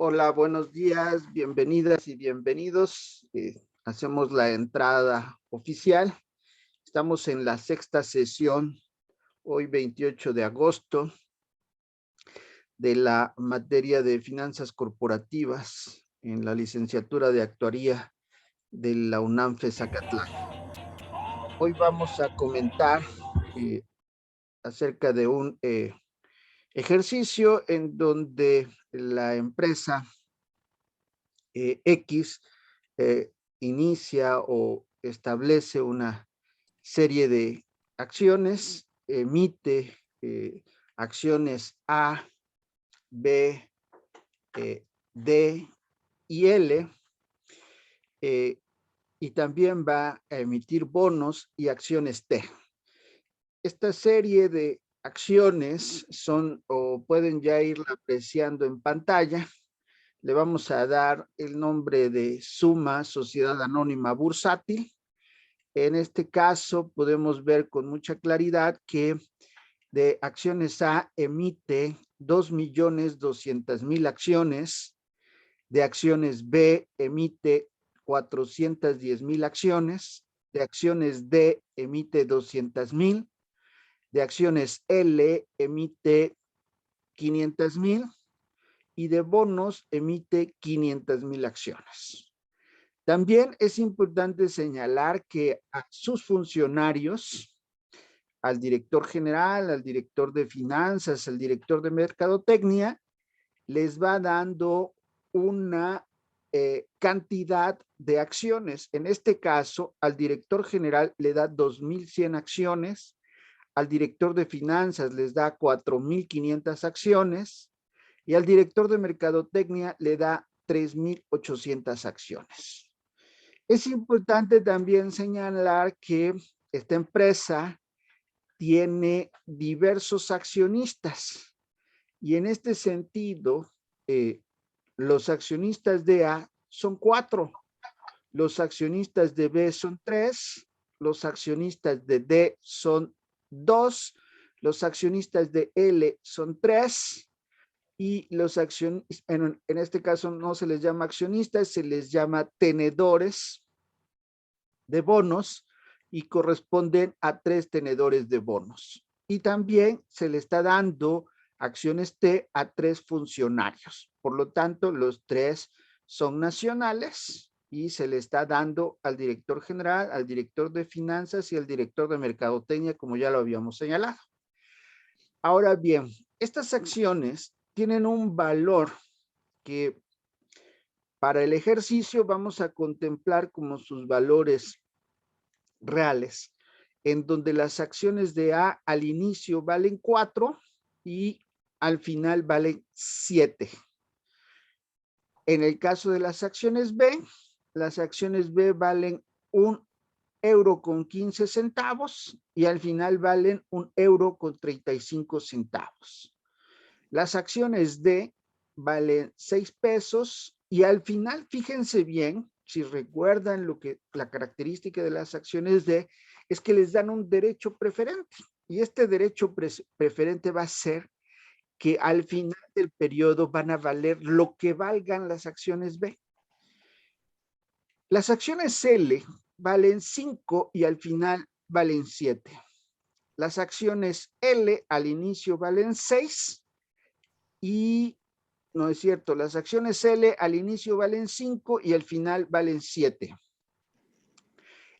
Hola, buenos días, bienvenidas y bienvenidos. Hacemos la entrada oficial. Estamos en la sexta sesión, hoy 28 de agosto, de la materia de finanzas corporativas en la licenciatura de actuaría de la UNAM FESACatlán. Hoy vamos a comentar eh, acerca de un ejercicio en donde la empresa X inicia o establece una serie de acciones, emite acciones A, B, D y L, y también va a emitir bonos y acciones T. Esta serie de acciones son o pueden ya irla apreciando en pantalla. Le vamos a dar el nombre de Suma Sociedad Anónima Bursátil. En este caso podemos ver con mucha claridad que de acciones A emite 2.200.000 acciones, de acciones B emite 410.000 acciones, de acciones D emite 200.000, de acciones L emite 500.000 y de bonos emite 500.000 acciones. También es importante señalar que a sus funcionarios, al director general, al director de finanzas, al director de mercadotecnia, les va dando una cantidad de acciones. En este caso, al director general le da 2.100 acciones, al director de finanzas les da 4.500 acciones y al director de mercadotecnia le da 3.800 acciones. Es importante también señalar que esta empresa tiene diversos accionistas y en este sentido, los accionistas de A son 4, los accionistas de B son 3, los accionistas de D son 2, los accionistas de L son 3 y los accionistas, en este caso no se les llama accionistas, se les llama tenedores de bonos y corresponden a 3 tenedores de bonos. Y también se le está dando acciones T a 3 funcionarios. Por lo tanto, los 3 son nacionales y se le está dando al director general, al director de finanzas y al director de mercadotecnia, como ya lo habíamos señalado. Ahora bien, estas acciones tienen un valor que para el ejercicio vamos a contemplar como sus valores reales, en donde las acciones de A al inicio valen 4 y al final valen 7. En el caso de las acciones B valen 1 euro con 15 centavos y al final valen 1 euro con 35 centavos. Las acciones D valen 6 pesos y al final, fíjense bien, si recuerdan la característica de las acciones D es que les dan un derecho preferente y este derecho preferente va a ser que al final del periodo van a valer lo que valgan las acciones B. Las acciones L valen 5 y al final valen 7. Las acciones L al inicio valen 6 y no es cierto, las acciones L al inicio valen 5 y al final valen 7.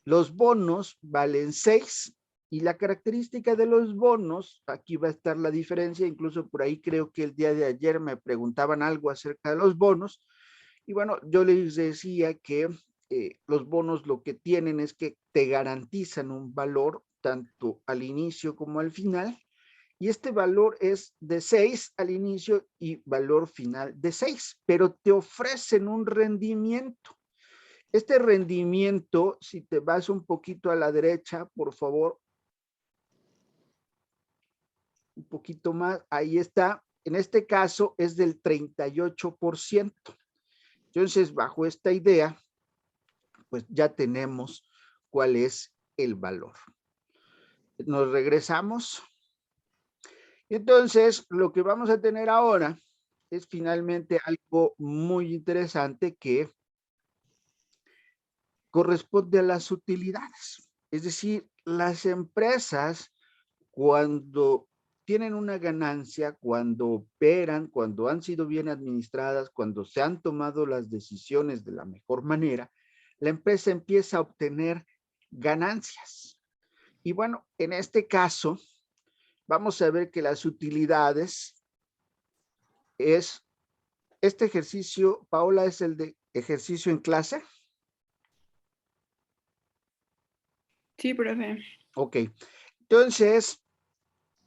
Los bonos valen 6 y la característica de los bonos, aquí va a estar la diferencia, incluso por ahí creo que el día de ayer me preguntaban algo acerca de los bonos y bueno, yo les decía que los bonos lo que tienen es que te garantizan un valor tanto al inicio como al final. Y este valor es de 6 al inicio y valor final de 6, pero te ofrecen un rendimiento. Este rendimiento, si te vas un poquito a la derecha, por favor, un poquito más, ahí está. En este caso es del 38%. Entonces, bajo esta idea, pues ya tenemos cuál es el valor. Nos regresamos. Entonces, lo que vamos a tener ahora es finalmente algo muy interesante que corresponde a las utilidades. Es decir, las empresas cuando tienen una ganancia, cuando operan, cuando han sido bien administradas, cuando se han tomado las decisiones de la mejor manera, la empresa empieza a obtener ganancias. Y bueno, en este caso, vamos a ver que las utilidades es, este ejercicio, Paola, es el de ejercicio en clase. Sí, profe. Ok, entonces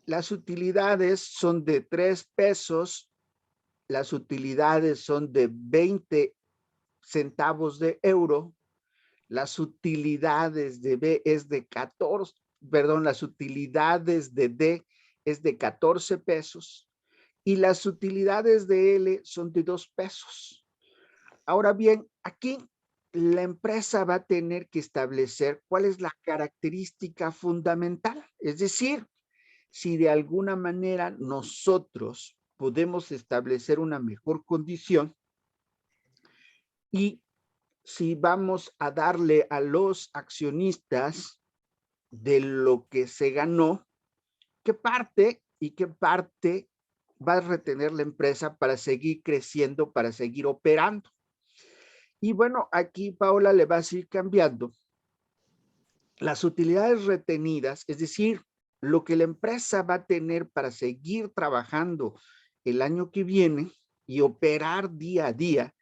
las utilidades son de 3 pesos, las utilidades son de 20 centavos de euro, las utilidades de B es de 14, perdón, las utilidades de D es de 14 pesos y las utilidades de L son de 2 pesos. Ahora bien, aquí la empresa va a tener que establecer cuál es la característica fundamental, es decir, si de alguna manera nosotros podemos establecer una mejor condición y si vamos a darle a los accionistas de lo que se ganó, qué parte y qué parte va a retener la empresa para seguir creciendo, para seguir operando. Y bueno, aquí Paola le va a ir cambiando las utilidades retenidas, es decir, lo que la empresa va a tener para seguir trabajando el año que viene y operar día a día,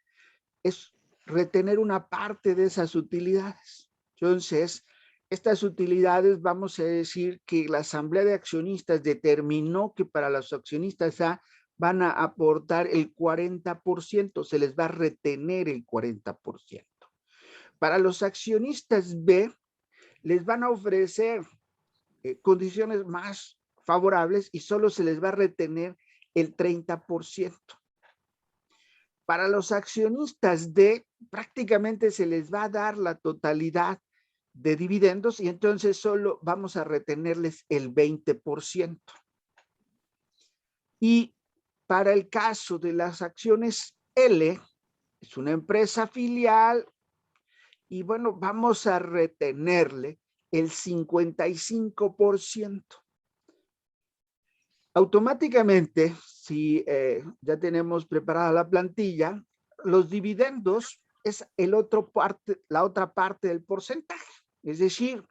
es retener una parte de esas utilidades. Entonces, estas utilidades, vamos a decir que la asamblea de accionistas determinó que para los accionistas A van a aportar el 40%, se les va a retener el 40%. Para los accionistas B, les van a ofrecer condiciones más favorables y solo se les va a retener el 30%. Para los accionistas D, prácticamente se les va a dar la totalidad de dividendos y entonces solo vamos a retenerles el 20%. Y para el caso de las acciones L, es una empresa filial y bueno, vamos a retenerle el 55%. Automáticamente, si ya tenemos preparada la plantilla, los dividendos es la otra parte del porcentaje. Es decir,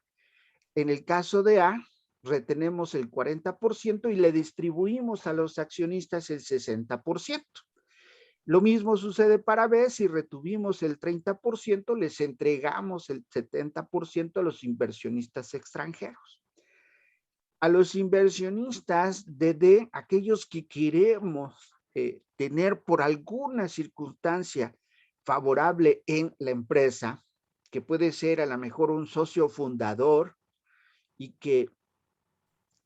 en el caso de A, retenemos el 40% y le distribuimos a los accionistas el 60%. Lo mismo sucede para B, si retuvimos el 30%, les entregamos el 70% a los inversionistas extranjeros. A los inversionistas de D, aquellos que queremos tener por alguna circunstancia favorable en la empresa, que puede ser a lo mejor un socio fundador y que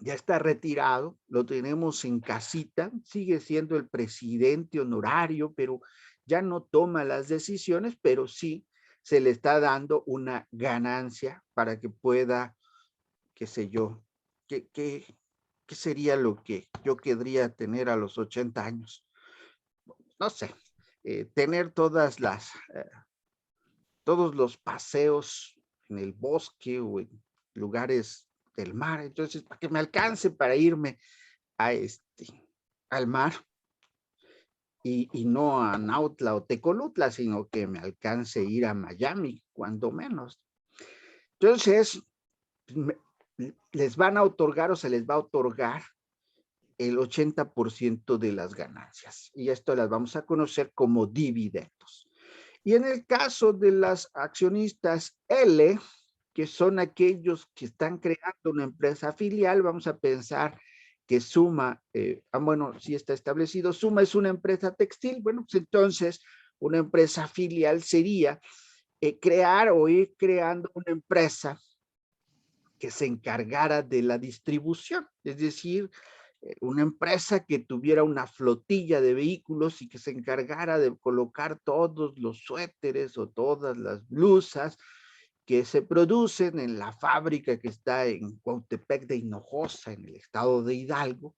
ya está retirado, lo tenemos en casita, sigue siendo el presidente honorario, pero ya no toma las decisiones, pero sí se le está dando una ganancia para que pueda, qué sé yo, qué sería lo que yo querría tener a los 80 años. No sé, tener todos los paseos en el bosque o en lugares del mar, entonces para que me alcance para irme a al mar y no a Nautla o Tecolutla, sino que me alcance ir a Miami, cuando menos. Entonces, les van a otorgar o se les va a otorgar el 80% de las ganancias. Y esto las vamos a conocer como dividendos. Y en el caso de las accionistas L, que son aquellos que están creando una empresa filial, vamos a pensar que Suma, bueno, sí está establecido, Suma es una empresa textil, bueno, pues entonces una empresa filial sería crear o ir creando una empresa que se encargara de la distribución, es decir, una empresa que tuviera una flotilla de vehículos y que se encargara de colocar todos los suéteres o todas las blusas que se producen en la fábrica que está en Cuautepec de Hinojosa, en el estado de Hidalgo,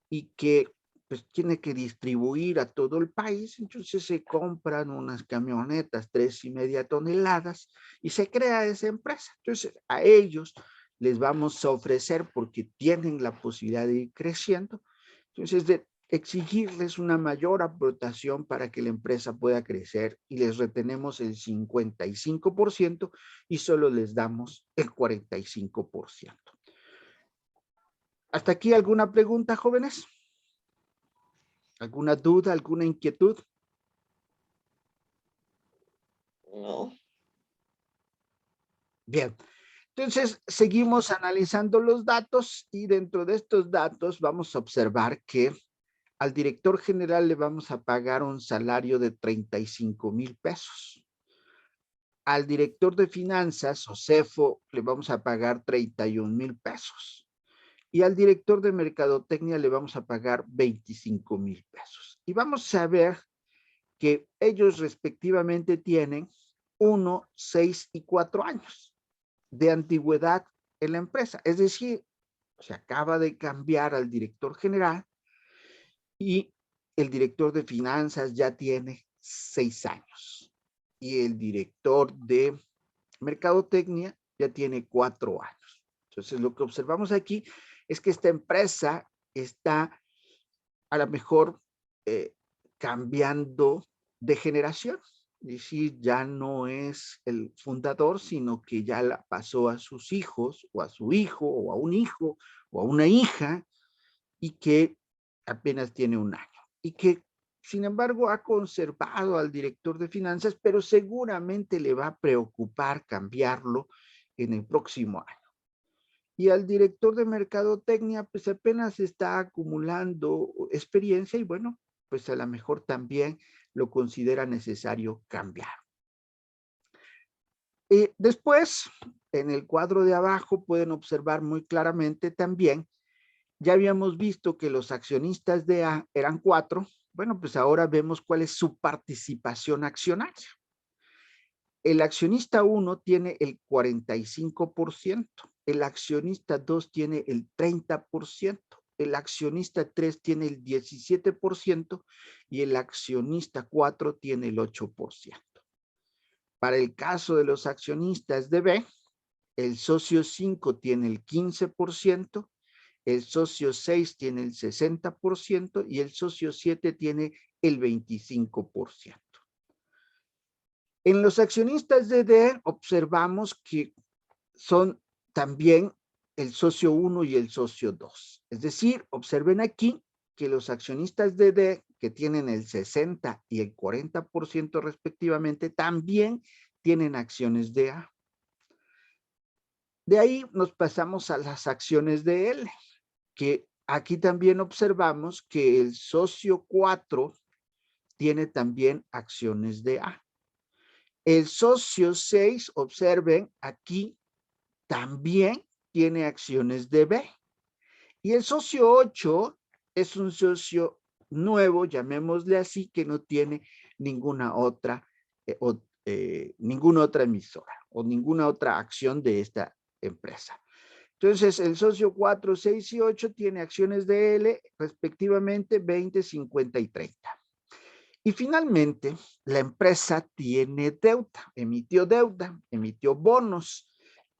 y que pues tiene que distribuir a todo el país, entonces se compran unas camionetas 3,5 toneladas y se crea esa empresa. Entonces a ellos les vamos a ofrecer, porque tienen la posibilidad de ir creciendo, entonces de exigirles una mayor aportación para que la empresa pueda crecer, y les retenemos el 55% y solo les damos el 45%. ¿Hasta aquí alguna pregunta, jóvenes? ¿Alguna duda, alguna inquietud? No. Bien, entonces seguimos analizando los datos, y dentro de estos datos vamos a observar que al director general le vamos a pagar un salario de 35,000 pesos. Al director de finanzas o CEFO le vamos a pagar 31,000 pesos. Y al director de mercadotecnia le vamos a pagar 25,000 pesos. Y vamos a ver que ellos respectivamente tienen 1, 6 y 4 años de antigüedad en la empresa. Es decir, se acaba de cambiar al director general y el director de finanzas ya tiene 6 años. Y el director de mercadotecnia ya tiene 4 años. Entonces, lo que observamos aquí es que esta empresa está a lo mejor cambiando de generación. Es decir, ya no es el fundador, sino que ya la pasó a sus hijos, o a su hijo, o a un hijo, o a una hija, y que apenas tiene 1 año. Y que, sin embargo, ha conservado al director de finanzas, pero seguramente le va a preocupar cambiarlo en el próximo año. Y al director de mercadotecnia, pues apenas está acumulando experiencia, y bueno, pues a lo mejor también lo considera necesario cambiar. Después, en el cuadro de abajo pueden observar muy claramente también, ya habíamos visto que los accionistas de A eran 4, bueno, pues ahora vemos cuál es su participación accionaria. El accionista 1 tiene el 45%, el accionista 2 tiene el 30%, el accionista 3 tiene el 17% y el accionista 4 tiene el 8%. Para el caso de los accionistas de B, el socio 5 tiene el 15%, el socio 6 tiene el 60% y el socio 7 tiene el 25%. En los accionistas de D observamos que son también el socio 1 y el socio 2. Es decir, observen aquí que los accionistas de D, que tienen el 60 y el 40% respectivamente, también tienen acciones de A. De ahí nos pasamos a las acciones de L, que aquí también observamos que el socio 4 tiene también acciones de A. El socio 6, observen, aquí también tiene acciones de B. Y el socio 8 es un socio nuevo, llamémosle así, que no tiene ninguna otra emisora o ninguna otra acción de esta empresa. Entonces, el socio 4, 6 y 8 tiene acciones de L, respectivamente 20, 50 y 30. Y finalmente, la empresa tiene deuda, emitió bonos,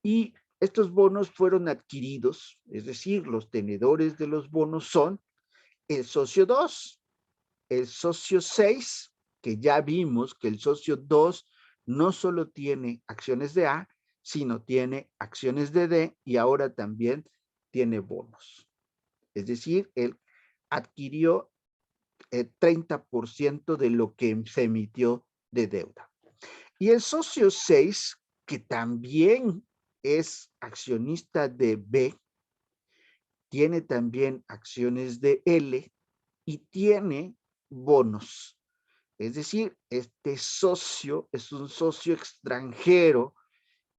y estos bonos fueron adquiridos, es decir, los tenedores de los bonos son el socio 2, el socio 6, que ya vimos que el socio 2 no solo tiene acciones de A, sino tiene acciones de D y ahora también tiene bonos. Es decir, él adquirió el 30% de lo que se emitió de deuda. Y el socio 6, que también es accionista de B, tiene también acciones de L y tiene bonos. Es decir, este socio es un socio extranjero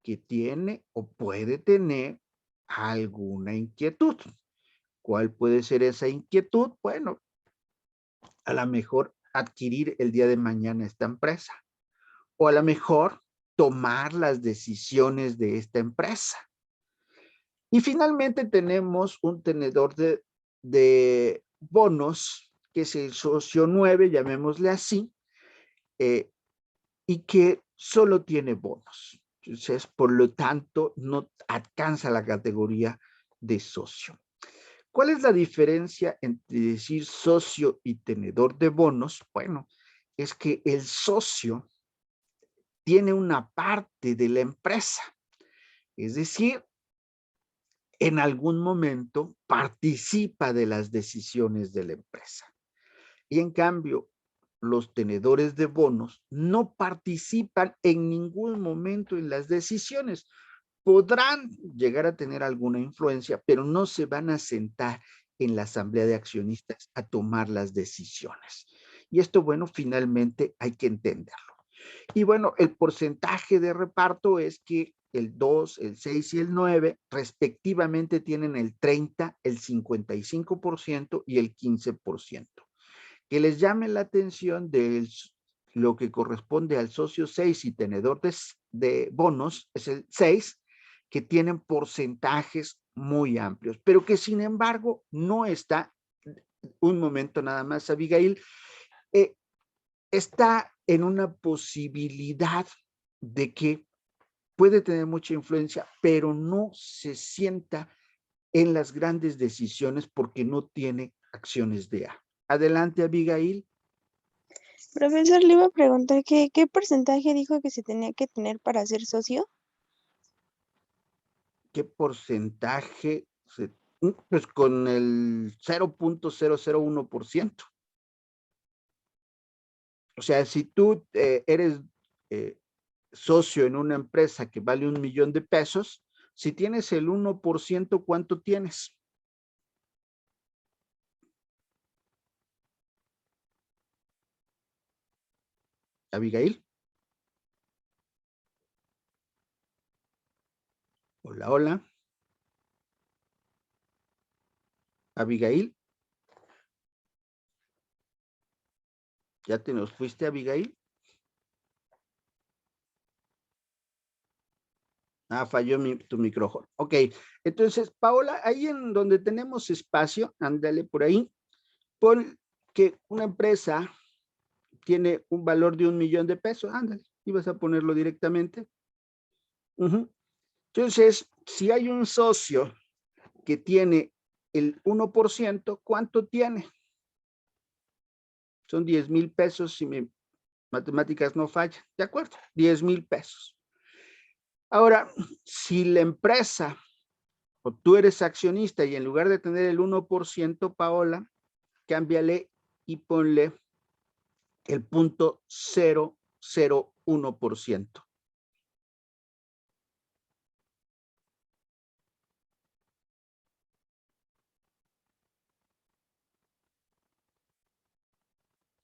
que tiene o puede tener alguna inquietud. ¿Cuál puede ser esa inquietud? Bueno, a lo mejor adquirir el día de mañana esta empresa, o a lo mejor tomar las decisiones de esta empresa. Y finalmente tenemos un tenedor de bonos que es el socio 9, llamémosle así, y que solo tiene bonos. Entonces, por lo tanto, no alcanza la categoría de socio. ¿Cuál es la diferencia entre decir socio y tenedor de bonos? Bueno, es que el socio tiene una parte de la empresa, es decir, en algún momento participa de las decisiones de la empresa. Y en cambio, los tenedores de bonos no participan en ningún momento en las decisiones. Podrán llegar a tener alguna influencia, pero no se van a sentar en la asamblea de accionistas a tomar las decisiones. Y esto, bueno, finalmente hay que entenderlo. Y bueno, el porcentaje de reparto es que el 2, el 6 y el 9 respectivamente tienen el 30, el 55% y el 15%. Que les llame la atención de lo que corresponde al socio 6 y tenedor de bonos, es el 6, que tienen porcentajes muy amplios, pero que sin embargo no está, un momento nada más, Abigail, está en una posibilidad de que puede tener mucha influencia, pero no se sienta en las grandes decisiones porque no tiene acciones de A. Adelante, Abigail. Profesor, le iba a preguntar qué porcentaje dijo que se tenía que tener para ser socio. ¿Qué porcentaje? Pues con el 0.001%. O sea, si tú eres socio en una empresa que vale 1,000,000 de pesos, si tienes el 1%, ¿cuánto tienes? Abigail. Hola, hola. Abigail. ¿Ya te nos fuiste, Abigail? Ah, falló tu micrófono. Ok, entonces, Paola, ahí en donde tenemos espacio, ándale por ahí, pon que una empresa tiene un valor de 1,000,000 de pesos, ándale, y vas a ponerlo directamente. Entonces, si hay un socio que tiene el 1%, ¿cuánto tiene? Son 10,000 pesos, si mis matemáticas no fallan, ¿de acuerdo? 10,000 pesos. Ahora, si la empresa o tú eres accionista y en lugar de tener el 1%, Paola, cámbiale y ponle el 0.001%.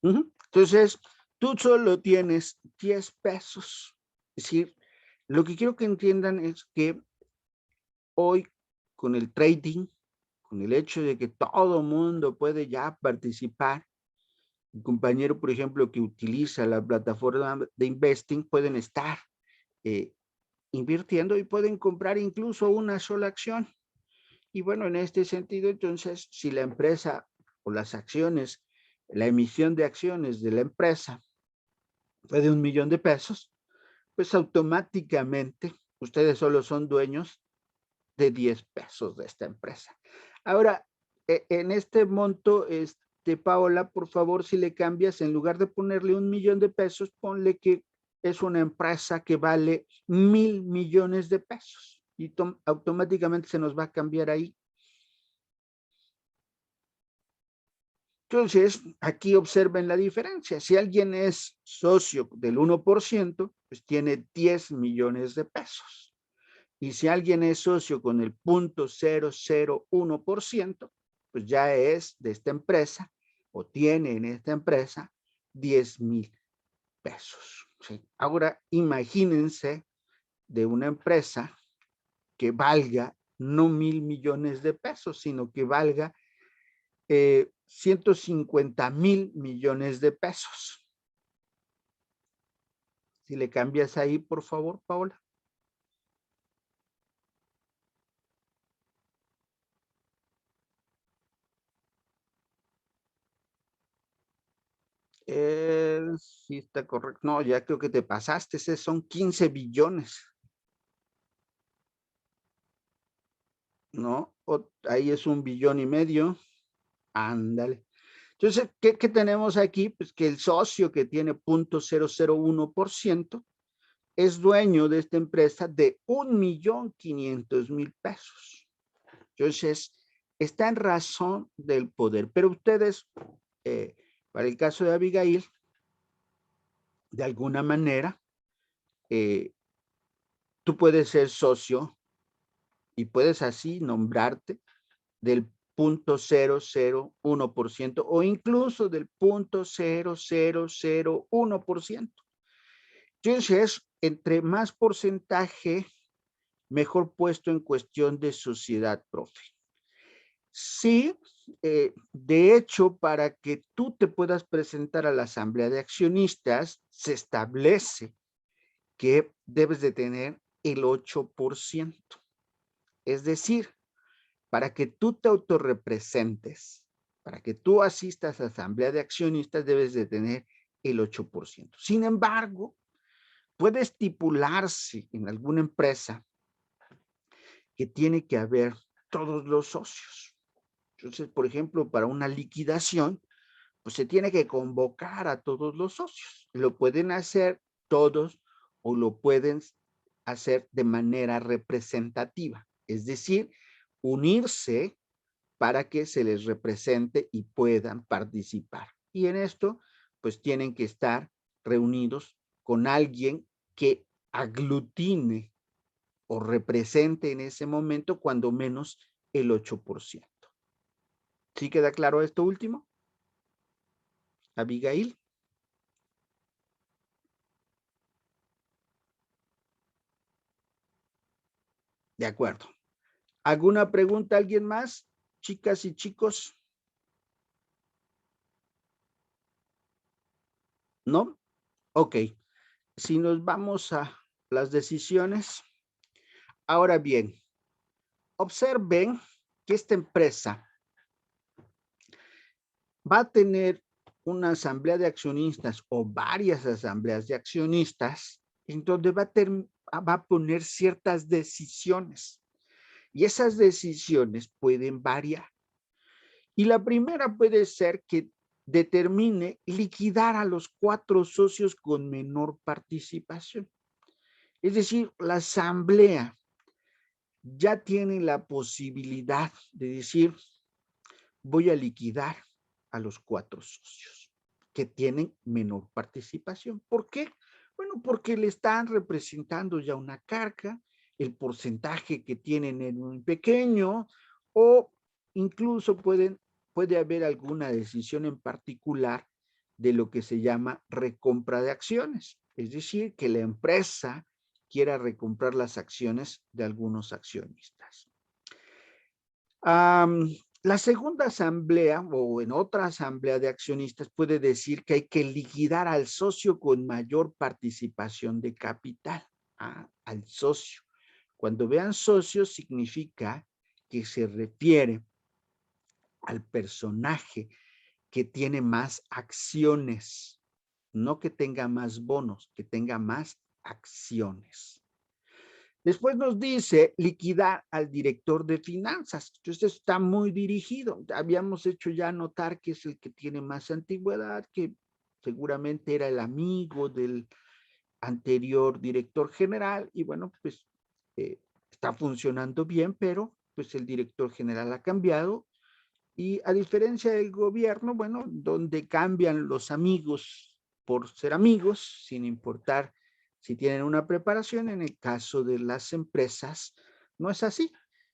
Entonces, tú solo tienes 10 pesos. Es decir, lo que quiero que entiendan es que hoy con el trading, con el hecho de que todo mundo puede ya participar, un compañero, por ejemplo, que utiliza la plataforma de investing, pueden estar invirtiendo y pueden comprar incluso una sola acción. Y bueno, en este sentido, entonces, si la empresa o las acciones, la emisión de acciones de la empresa fue de 1,000,000 de pesos, pues automáticamente ustedes solo son dueños de 10 pesos de esta empresa. Ahora, en este monto, Paola, por favor, si le cambias, en lugar de ponerle 1,000,000 de pesos, ponle que es una empresa que vale 1,000,000,000 de pesos y automáticamente se nos va a cambiar ahí. Entonces, aquí observen la diferencia. Si alguien es socio del 1%, pues tiene 10 millones de pesos. Y si alguien es socio con el 0.001%, pues ya es de esta empresa o tiene en esta empresa 10,000 pesos. ¿Sí? Ahora, imagínense de una empresa que valga no 1,000,000,000 de pesos, sino que valga 150,000,000,000 de pesos. Si le cambias ahí, por favor, Paola. Sí, está correcto. No, ya creo que te pasaste. Son 15 billones. ¿No? Ahí es 1,5 billones. Ándale. Entonces, ¿qué tenemos aquí? Pues que el socio que tiene 0.001% es dueño de esta empresa de 1,500,000 pesos. Entonces, está en razón del poder. Pero ustedes, para el caso de Abigail, de alguna manera, tú puedes ser socio y puedes así nombrarte del 0.001% o incluso del 0.0001%. Entonces, entre más porcentaje, mejor puesto en cuestión de sociedad, profe. Sí, de hecho, para que tú te puedas presentar a la asamblea de accionistas, se establece que debes de tener el 8%. Es decir, para que tú te autorrepresentes, para que tú asistas a asamblea de accionistas, debes de tener el 8%. Sin embargo, puede estipularse en alguna empresa que tiene que haber todos los socios. Entonces, por ejemplo, para una liquidación, pues se tiene que convocar a todos los socios. Lo pueden hacer todos o lo pueden hacer de manera representativa, es decir, unirse para que se les represente y puedan participar. Y en esto, pues tienen que estar reunidos con alguien que aglutine o represente en ese momento cuando menos el 8%. ¿Sí queda claro esto último? Abigail. De acuerdo. ¿Alguna pregunta, alguien más? Chicas y chicos. ¿No? Ok. Si nos vamos a las decisiones. Ahora bien, observen que esta empresa va a tener una asamblea de accionistas o varias asambleas de accionistas en donde va a poner ciertas decisiones y esas decisiones pueden variar. Y la primera puede ser que determine liquidar a los 4 socios con menor participación. Es decir, la asamblea ya tiene la posibilidad de decir, voy a liquidar a los 4 socios que tienen menor participación. ¿Por qué? Bueno, porque le están representando ya una carga, el porcentaje que tienen es muy pequeño o incluso puede haber alguna decisión en particular de lo que se llama recompra de acciones. Es decir, que la empresa quiera recomprar las acciones de algunos accionistas. La segunda asamblea o en otra asamblea de accionistas puede decir que hay que liquidar al socio con mayor participación de capital, al socio. Cuando vean socios significa que se refiere al personaje que tiene más acciones, no que tenga más bonos, que tenga más acciones. Después nos dice liquidar al director de finanzas. Entonces está muy dirigido. Habíamos hecho ya notar que es el que tiene más antigüedad, que seguramente era el amigo del anterior director general y bueno, pues está funcionando bien, pero pues el director general ha cambiado y a diferencia del gobierno, bueno, donde cambian los amigos por ser amigos, sin importar si tienen una preparación, en el caso de las empresas no es así,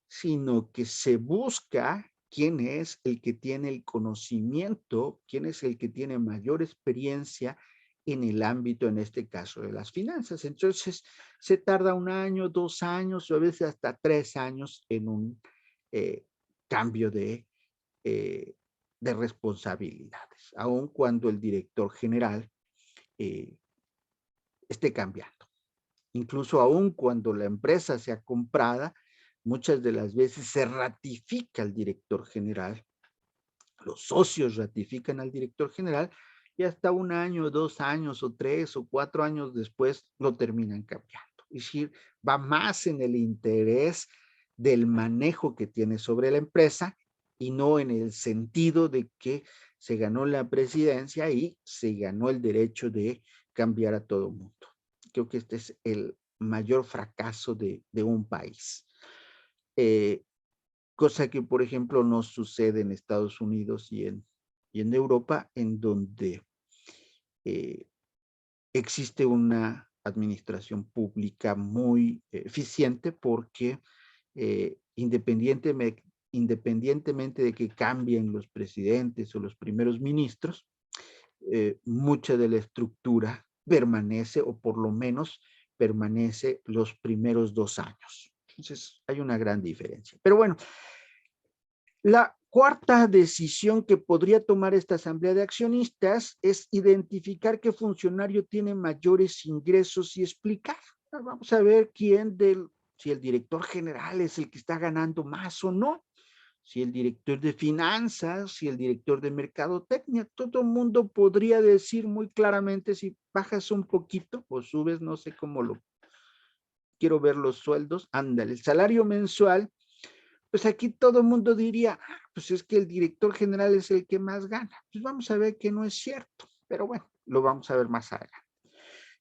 sino que se busca quién es el que tiene el conocimiento, quién es el que tiene mayor experiencia en el ámbito, en este caso, de las finanzas. Entonces, se tarda 1 año, 2 años o a veces hasta 3 años en un cambio de responsabilidades, aun cuando el director general esté cambiando. Incluso aun cuando la empresa sea comprada, muchas de las veces se ratifica al director general, los socios ratifican al director general y hasta 1 año, 2 años o 3 o 4 años después lo terminan cambiando. Es decir, va más en el interés del manejo que tiene sobre la empresa y no en el sentido de que se ganó la presidencia y se ganó el derecho de cambiar a todo mundo. Creo que este es el mayor fracaso de un país. Cosa que, por ejemplo, no sucede en Estados Unidos y en Europa, en donde existe una administración pública muy eficiente porque independientemente de que cambien los presidentes o los primeros ministros, mucha de la estructura permanece, o por lo menos permanece los primeros 2 años. Entonces, hay una gran diferencia. Pero bueno, la cuarta decisión que podría tomar esta asamblea de accionistas es identificar qué funcionario tiene mayores ingresos y explicar. Vamos a ver si el director general es el que está ganando más o no, si el director de finanzas, si el director de mercadotecnia. Todo el mundo podría decir muy claramente si bajas un poquito o subes, no sé cómo quiero ver los sueldos, ándale, el salario mensual. Pues aquí todo el mundo diría, pues es que el director general es el que más gana. Pues vamos a ver que no es cierto, pero bueno, lo vamos a ver más adelante.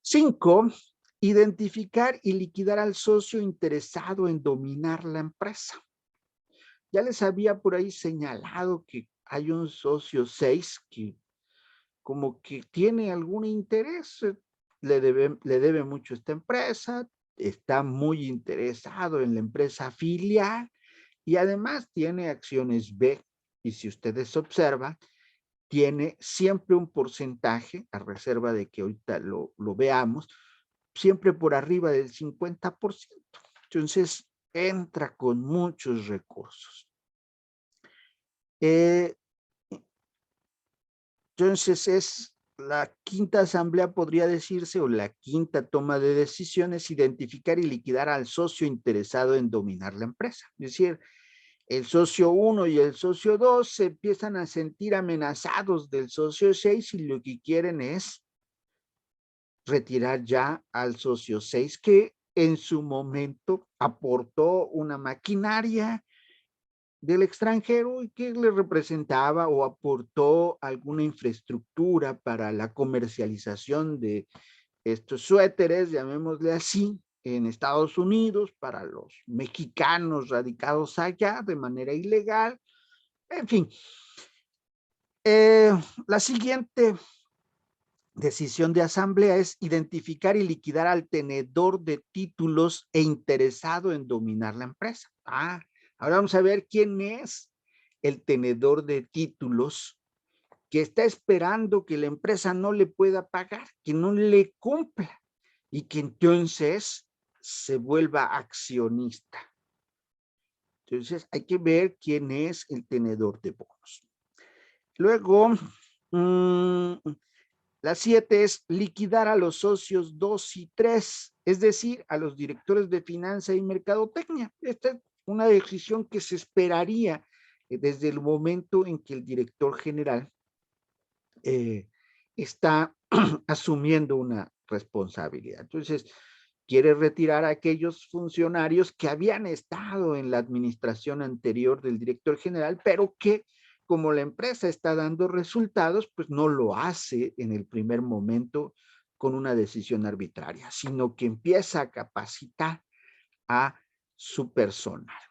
5, identificar y liquidar al socio interesado en dominar la empresa. Ya les había por ahí señalado que hay un socio 6 que como que tiene algún interés, le debe mucho a esta empresa, está muy interesado en la empresa filial, y además tiene acciones B, y si ustedes observan, tiene siempre un porcentaje, a reserva de que ahorita lo veamos, siempre por arriba del 50%. Entonces, entra con muchos recursos. Entonces, es la quinta asamblea, podría decirse, o la quinta toma de decisiones, identificar y liquidar al socio interesado en dominar la empresa. Es decir, el socio 1 y el socio 2 se empiezan a sentir amenazados del socio 6 y lo que quieren es retirar ya al socio 6 que en su momento aportó una maquinaria del extranjero y que le representaba o aportó alguna infraestructura para la comercialización de estos suéteres, llamémosle así, en Estados Unidos para los mexicanos radicados allá de manera ilegal. En fin, la siguiente decisión de asamblea es identificar y liquidar al tenedor de títulos e interesado en dominar la empresa. Ahora vamos a ver quién es el tenedor de títulos que está esperando que la empresa no le pueda pagar, que no le cumpla y que entonces se vuelva accionista. Entonces hay que ver quién es el tenedor de bonos. Luego, la 7 es liquidar a los socios 2 y 3, es decir, a los directores de finanza y mercadotecnia. Esta es una decisión que se esperaría desde el momento en que el director general está asumiendo una responsabilidad. Entonces, quiere retirar a aquellos funcionarios que habían estado en la administración anterior del director general, pero que como la empresa está dando resultados, pues no lo hace en el primer momento con una decisión arbitraria, sino que empieza a capacitar a su personal.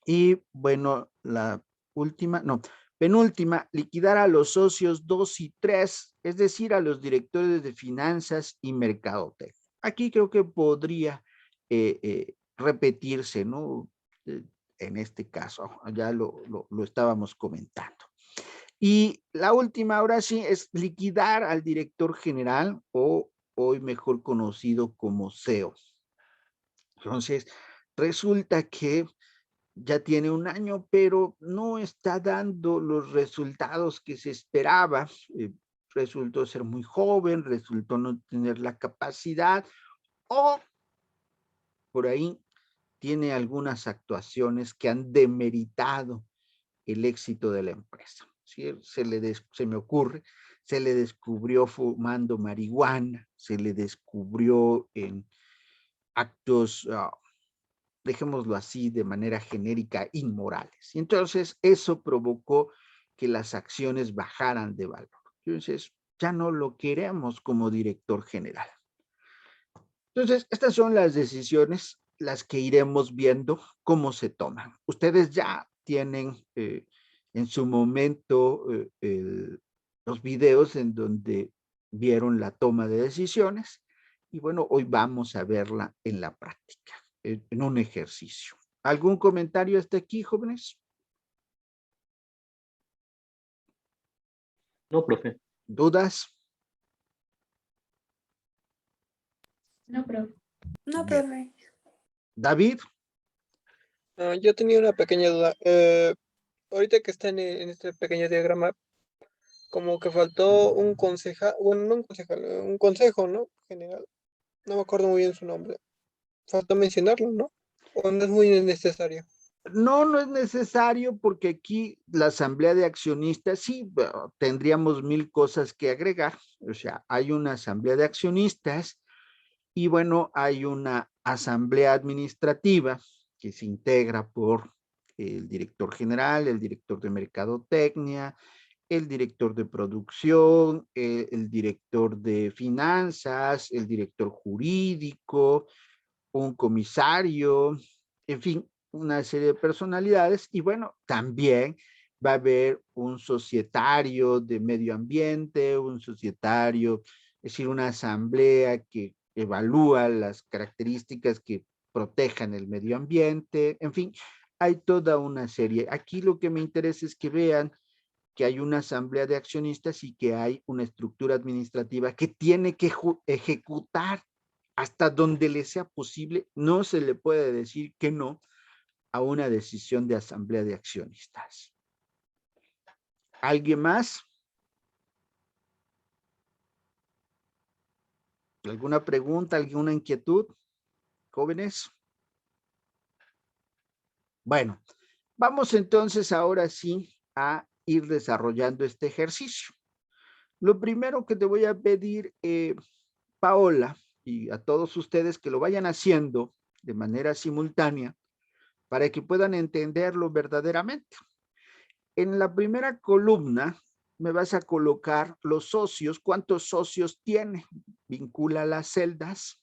Y bueno, la última, no, penúltima, liquidar a los socios 2 y 3, es decir, a los directores de finanzas y mercadotecnia. Aquí creo que podría repetirse, ¿no? En este caso, ya lo estábamos comentando. Y la última, ahora sí, es liquidar al director general, o hoy mejor conocido como CEO. Entonces, resulta que ya tiene 1 año, pero no está dando los resultados que se esperaba. Resultó ser muy joven, resultó no tener la capacidad, o por ahí tiene algunas actuaciones que han demeritado el éxito de la empresa. ¿Sí? Se me ocurre, se le descubrió fumando marihuana, se le descubrió en actos, dejémoslo así, de manera genérica, inmorales. Y entonces eso provocó que las acciones bajaran de valor. Entonces, ya no lo queremos como director general. Entonces, estas son las decisiones, las que iremos viendo cómo se toman. Ustedes ya tienen en su momento los videos en donde vieron la toma de decisiones y bueno, hoy vamos a verla en la práctica, en un ejercicio. ¿Algún comentario hasta aquí, jóvenes? No, profe. ¿Dudas? No, profe. No, Bien. profe. David, Yo tenía una pequeña duda. Ahorita que está en este pequeño diagrama, como que faltó un concejal, bueno, no un concejal, un consejo, ¿no? General. No me acuerdo muy bien su nombre. Faltó mencionarlo, ¿no? O no es muy necesario. no, no es necesario porque aquí la asamblea de accionistas, sí, tendríamos 1000 cosas que agregar. O sea, hay una asamblea de accionistas y bueno, hay una asamblea administrativa que se integra por el director general, el director de mercadotecnia, el director de producción, el director de finanzas, el director jurídico, un comisario, en fin, una serie de personalidades. Y bueno, también va a haber un societario de medio ambiente, un societario, es decir, una asamblea que evalúa las características que protejan el medio ambiente, en fin, hay toda una serie. Aquí lo que me interesa es que vean que hay una asamblea de accionistas y que hay una estructura administrativa que tiene que ejecutar hasta donde le sea posible. No se le puede decir que no a una decisión de asamblea de accionistas. ¿Alguien más? ¿Alguna pregunta, alguna inquietud, jóvenes? Bueno, vamos entonces ahora sí a ir desarrollando este ejercicio. Lo primero que te voy a pedir, Paola, y a todos ustedes que lo vayan haciendo de manera simultánea para que puedan entenderlo verdaderamente. En la primera columna me vas a colocar los socios. ¿Cuántos socios tiene? Vincula las celdas.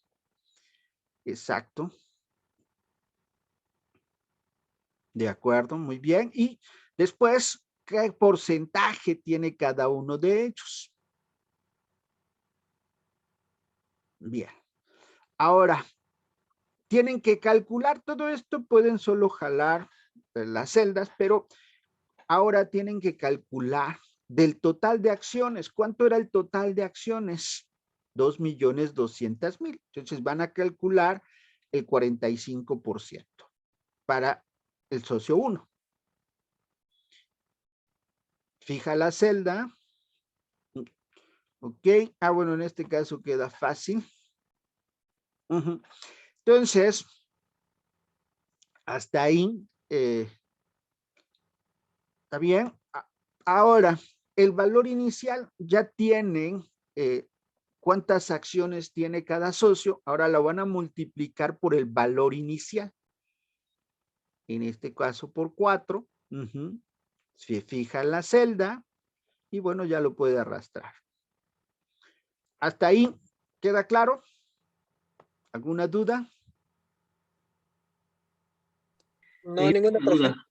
Exacto. De acuerdo, muy bien. Y después, ¿qué porcentaje tiene cada uno de ellos? Bien. Ahora, tienen que calcular todo esto, pueden solo jalar las celdas, pero ahora tienen que calcular del total de acciones. ¿Cuánto era el total de acciones? 2.200.000. Entonces van a calcular el 45% para el socio 1. Fija la celda. Ok. Bueno, en este caso queda fácil. Entonces, hasta ahí está bien. Ahora, el valor inicial ya tienen cuántas acciones tiene cada socio. Ahora lo van a multiplicar por el valor inicial. En este caso por 4. Se fija en la celda y bueno, ya lo puede arrastrar. ¿Hasta ahí queda claro? ¿Alguna duda? No, ninguna, profe. Duda.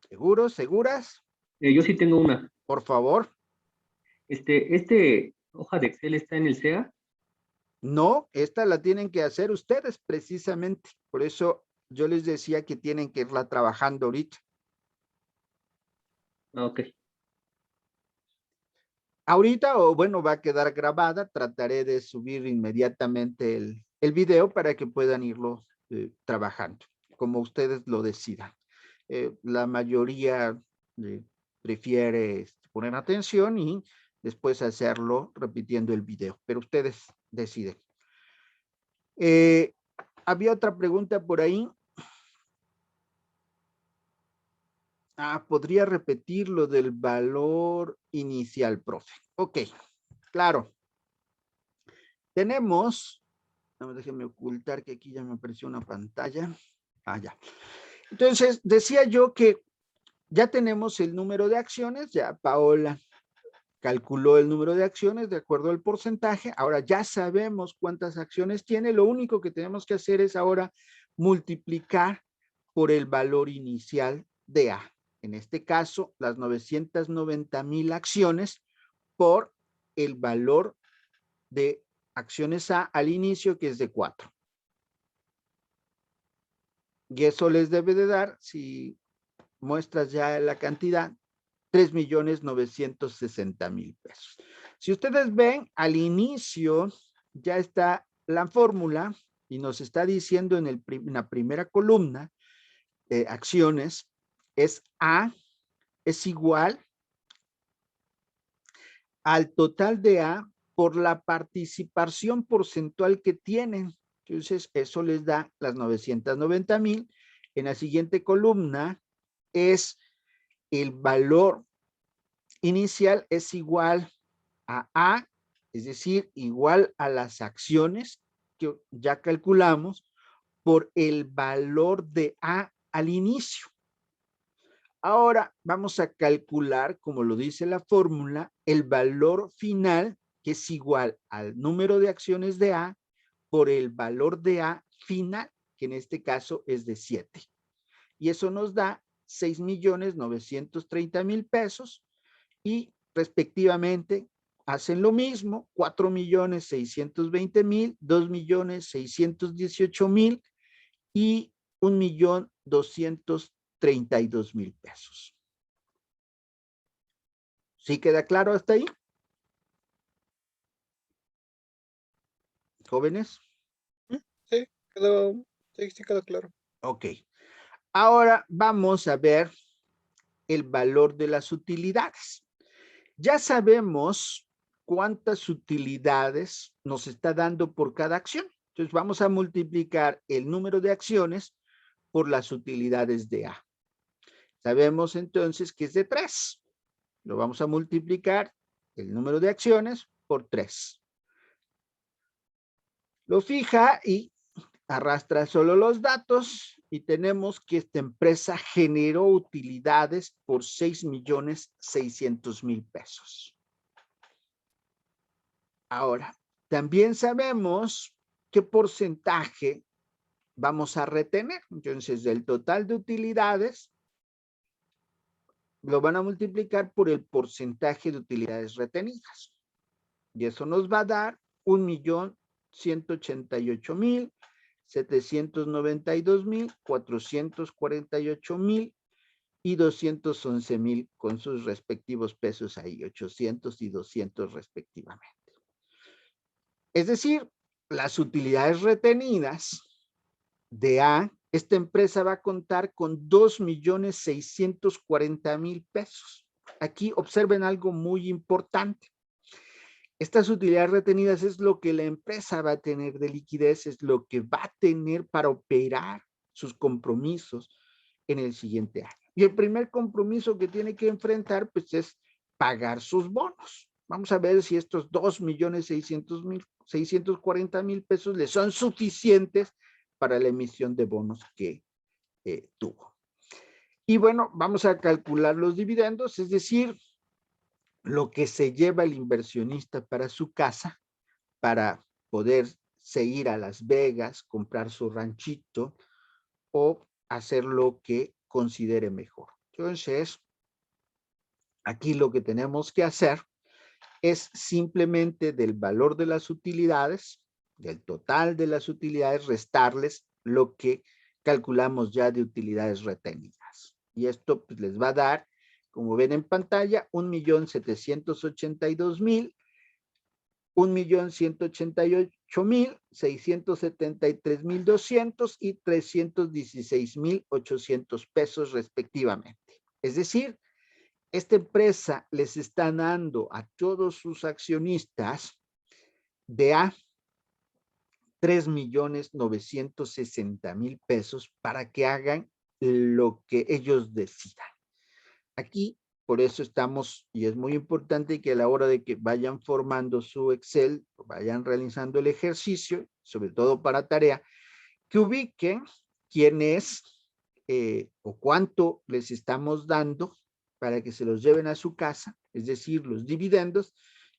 ¿Seguros? ¿Seguras? Yo sí tengo una. Por favor. Este hoja de Excel está en el SEA. No, esta la tienen que hacer ustedes precisamente. Por eso yo les decía que tienen que irla trabajando ahorita. Ok. Ahorita, o bueno, va a quedar grabada. Trataré de subir inmediatamente el video para que puedan irlo trabajando, como ustedes lo decidan. La mayoría prefiere poner atención y después hacerlo repitiendo el video, pero ustedes deciden. Había otra pregunta por ahí. ¿Podría repetir lo del valor inicial, profe? Ok, Claro. Tenemos, déjenme ocultar que aquí ya me apareció una pantalla. Ah, ya. Entonces, decía yo que ya tenemos el número de acciones, ya Paola calculó el número de acciones de acuerdo al porcentaje. Ahora ya sabemos cuántas acciones tiene. Lo único que tenemos que hacer es ahora multiplicar por el valor inicial de A. En este caso, las 990,000 acciones por el valor de acciones A al inicio, que es de 4. Y eso les debe de dar, si muestras ya la cantidad, 3,960,000 pesos. Si ustedes ven, al inicio ya está la fórmula y nos está diciendo en la primera columna, acciones, es A es igual al total de A por la participación porcentual que tienen. Entonces, eso les da las 990,000. En la siguiente columna es el valor inicial es igual a, es decir, igual a las acciones que ya calculamos por el valor de A al inicio. Ahora vamos a calcular, como lo dice la fórmula, el valor final, que es igual al número de acciones de A por el valor de A final, que en este caso es de 7. Y eso nos da 6,930,000 pesos y respectivamente hacen lo mismo, 4,620,000, 2,618,000 y 1,232,000 pesos. ¿Sí queda claro hasta ahí? ¿Jóvenes? Sí, sí quedó claro. Ok. Ahora vamos a ver el valor de las utilidades. Ya sabemos cuántas utilidades nos está dando por cada acción. Entonces vamos a multiplicar el número de acciones por las utilidades de A. Sabemos entonces que es de 3. Lo vamos a multiplicar el número de acciones por 3. Lo fija y arrastra solo los datos y tenemos que esta empresa generó utilidades por 6,600,000 pesos. Ahora, también sabemos qué porcentaje vamos a retener. Entonces, del total de utilidades, lo van a multiplicar por el porcentaje de utilidades retenidas. Y eso nos va a dar 1,188,792,448,000 y 211,000 con sus respectivos pesos ahí, 800 y 200 respectivamente. Es decir, las utilidades retenidas de A, esta empresa va a contar con 2,640,000 pesos. Aquí observen algo muy importante. Estas utilidades retenidas es lo que la empresa va a tener de liquidez, es lo que va a tener para operar sus compromisos en el siguiente año. Y el primer compromiso que tiene que enfrentar, pues, es pagar sus bonos. Vamos a ver si estos 2,640,000 pesos le son suficientes para la emisión de bonos que tuvo. Y bueno, vamos a calcular los dividendos, es decir, lo que se lleva el inversionista para su casa, para poder seguir a Las Vegas, comprar su ranchito o hacer lo que considere mejor. Entonces, aquí lo que tenemos que hacer es simplemente del valor de las utilidades, del total de las utilidades, restarles lo que calculamos ya de utilidades retenidas. Y esto pues, les va a dar, como ven en pantalla, 1,782,000, 1,188,000, 673,200 y 316,800 pesos respectivamente. Es decir, esta empresa les está dando a todos sus accionistas de A 3,960,000 pesos para que hagan lo que ellos decidan. Aquí por eso estamos, y es muy importante que a la hora de que vayan formando su Excel, vayan realizando el ejercicio, sobre todo para tarea, que ubiquen quién es o cuánto les estamos dando para que se los lleven a su casa, es decir, los dividendos,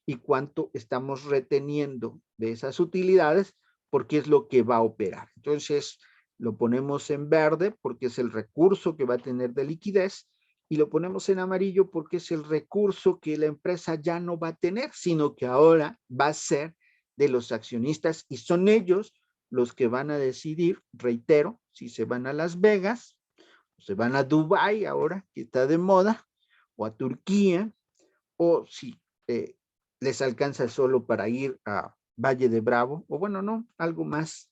y cuánto estamos reteniendo de esas utilidades, porque es lo que va a operar. Entonces, lo ponemos en verde porque es el recurso que va a tener de liquidez, y lo ponemos en amarillo porque es el recurso que la empresa ya no va a tener, sino que ahora va a ser de los accionistas, y son ellos los que van a decidir, reitero, si se van a Las Vegas, o se van a Dubái ahora que está de moda, o a Turquía, o si les alcanza solo para ir a Valle de Bravo, o bueno, no, algo más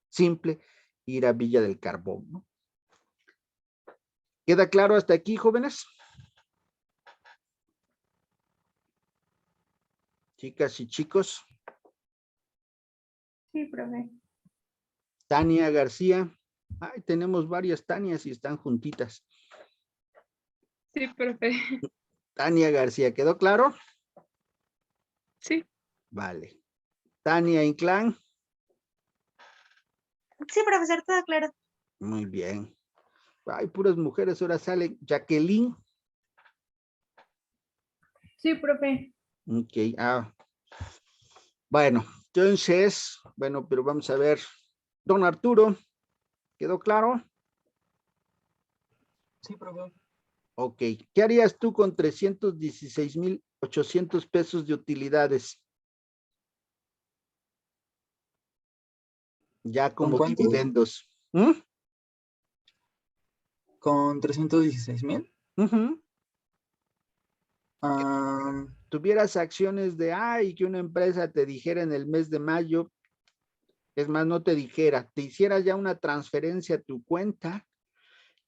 simple, ir a Villa del Carbón, ¿no? ¿Queda claro hasta aquí, jóvenes? Chicas y chicos. Sí, profe. Tania García. Ay, tenemos varias Tanias y están juntitas. Sí, profe. Tania García, ¿quedó claro? Sí. Vale. Tania Inclán. Sí, profesor, todo claro. Muy bien. Hay puras mujeres, ahora sale Jacqueline. Sí, profe. Ok, bueno, entonces, bueno, pero vamos a ver. Don Arturo, ¿quedó claro? Sí, profe. Ok, ¿qué harías tú con 316,800 pesos de utilidades? Ya ¿Con como cuánto? dividendos. ¿Mm? Con 316,000. Ujú. Ah, Tuvieras acciones de, y que una empresa te dijera en el mes de mayo, es más, no te dijera, te hiciera ya una transferencia a tu cuenta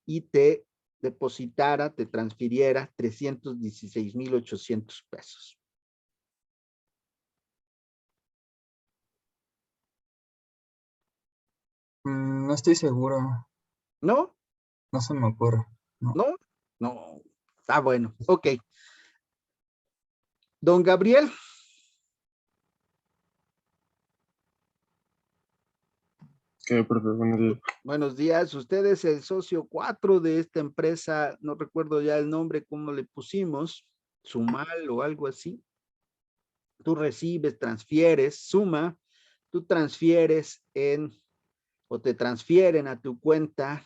y te depositara, te transfiriera 316,800 pesos. no estoy seguro. ¿No? No se me ocurre. No. ¿No? No. Está bueno. Ok. Don Gabriel. ¿Qué, profe? Buenos días. Buenos días. Usted es el socio 4 de esta empresa, no recuerdo ya el nombre, cómo le pusimos, Sumal o algo así. Tú recibes, transfieres, Suma, tú transfieres o te transfieren a tu cuenta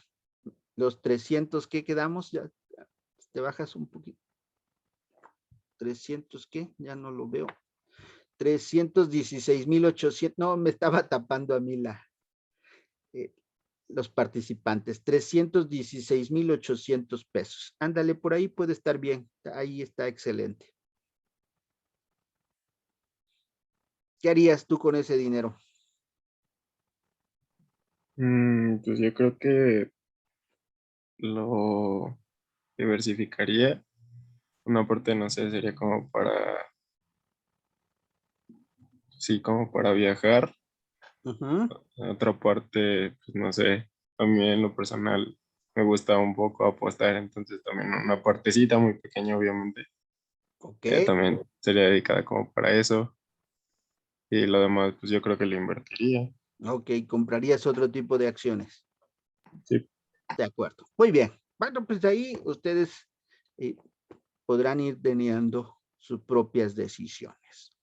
los 300, ¿qué quedamos? Ya te bajas un poquito. 300, ¿qué? Ya no lo veo. 316,800, no, me estaba tapando a mí los participantes, 316,800 pesos. Ándale, por ahí puede estar bien, ahí está excelente. ¿Qué harías tú con ese dinero? Pues yo creo que lo diversificaría. Una parte, no sé, sería como sí, como para viajar. Ujú. Otra parte, pues no sé, a mí en lo personal me gusta un poco apostar, entonces también una partecita muy pequeña, obviamente, Ok, también sería dedicada como para eso. Y lo demás, pues yo creo que lo invertiría. ok, comprarías otro tipo de acciones. Sí. De acuerdo, muy bien. Bueno, pues ahí ustedes podrán ir teniendo sus propias decisiones.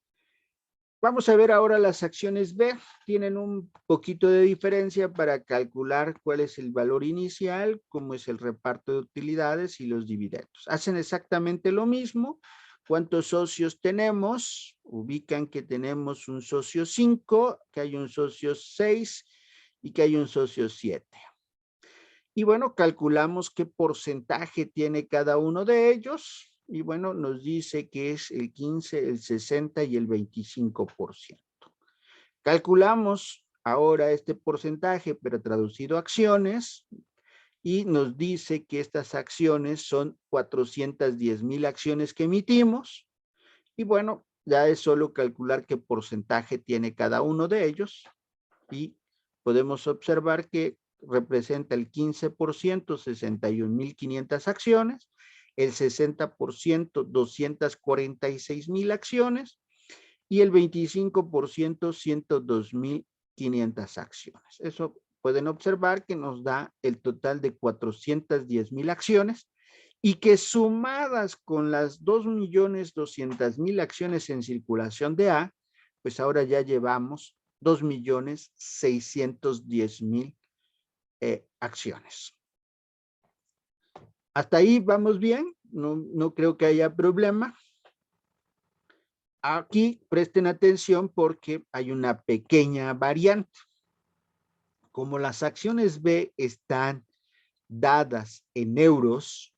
Vamos a ver ahora las acciones B. Tienen un poquito de diferencia para calcular cuál es el valor inicial, cómo es el reparto de utilidades y los dividendos. Hacen exactamente lo mismo. ¿Cuántos socios tenemos? Ubican que tenemos un socio 5, que hay un socio 6 y que hay un socio 7. Y bueno, calculamos qué porcentaje tiene cada uno de ellos. Y bueno, nos dice que es el 15, el 60 y el 25%. Calculamos ahora este porcentaje, pero traducido a acciones, y nos dice que estas acciones son 410,000 acciones que emitimos. Y bueno, ya es solo calcular qué porcentaje tiene cada uno de ellos. Y podemos observar que representa el 15%, 61,500 acciones. el 60%, 246,000 acciones, y el 25%, 102,500 acciones. Eso pueden observar que nos da el total de 410,000 acciones, y que sumadas con las 2,200,000 acciones en circulación de A, pues ahora ya llevamos 2,610,000 acciones. Hasta ahí vamos bien, no creo que haya problema. Aquí presten atención porque hay una pequeña variante. Como las acciones B están dadas en euros,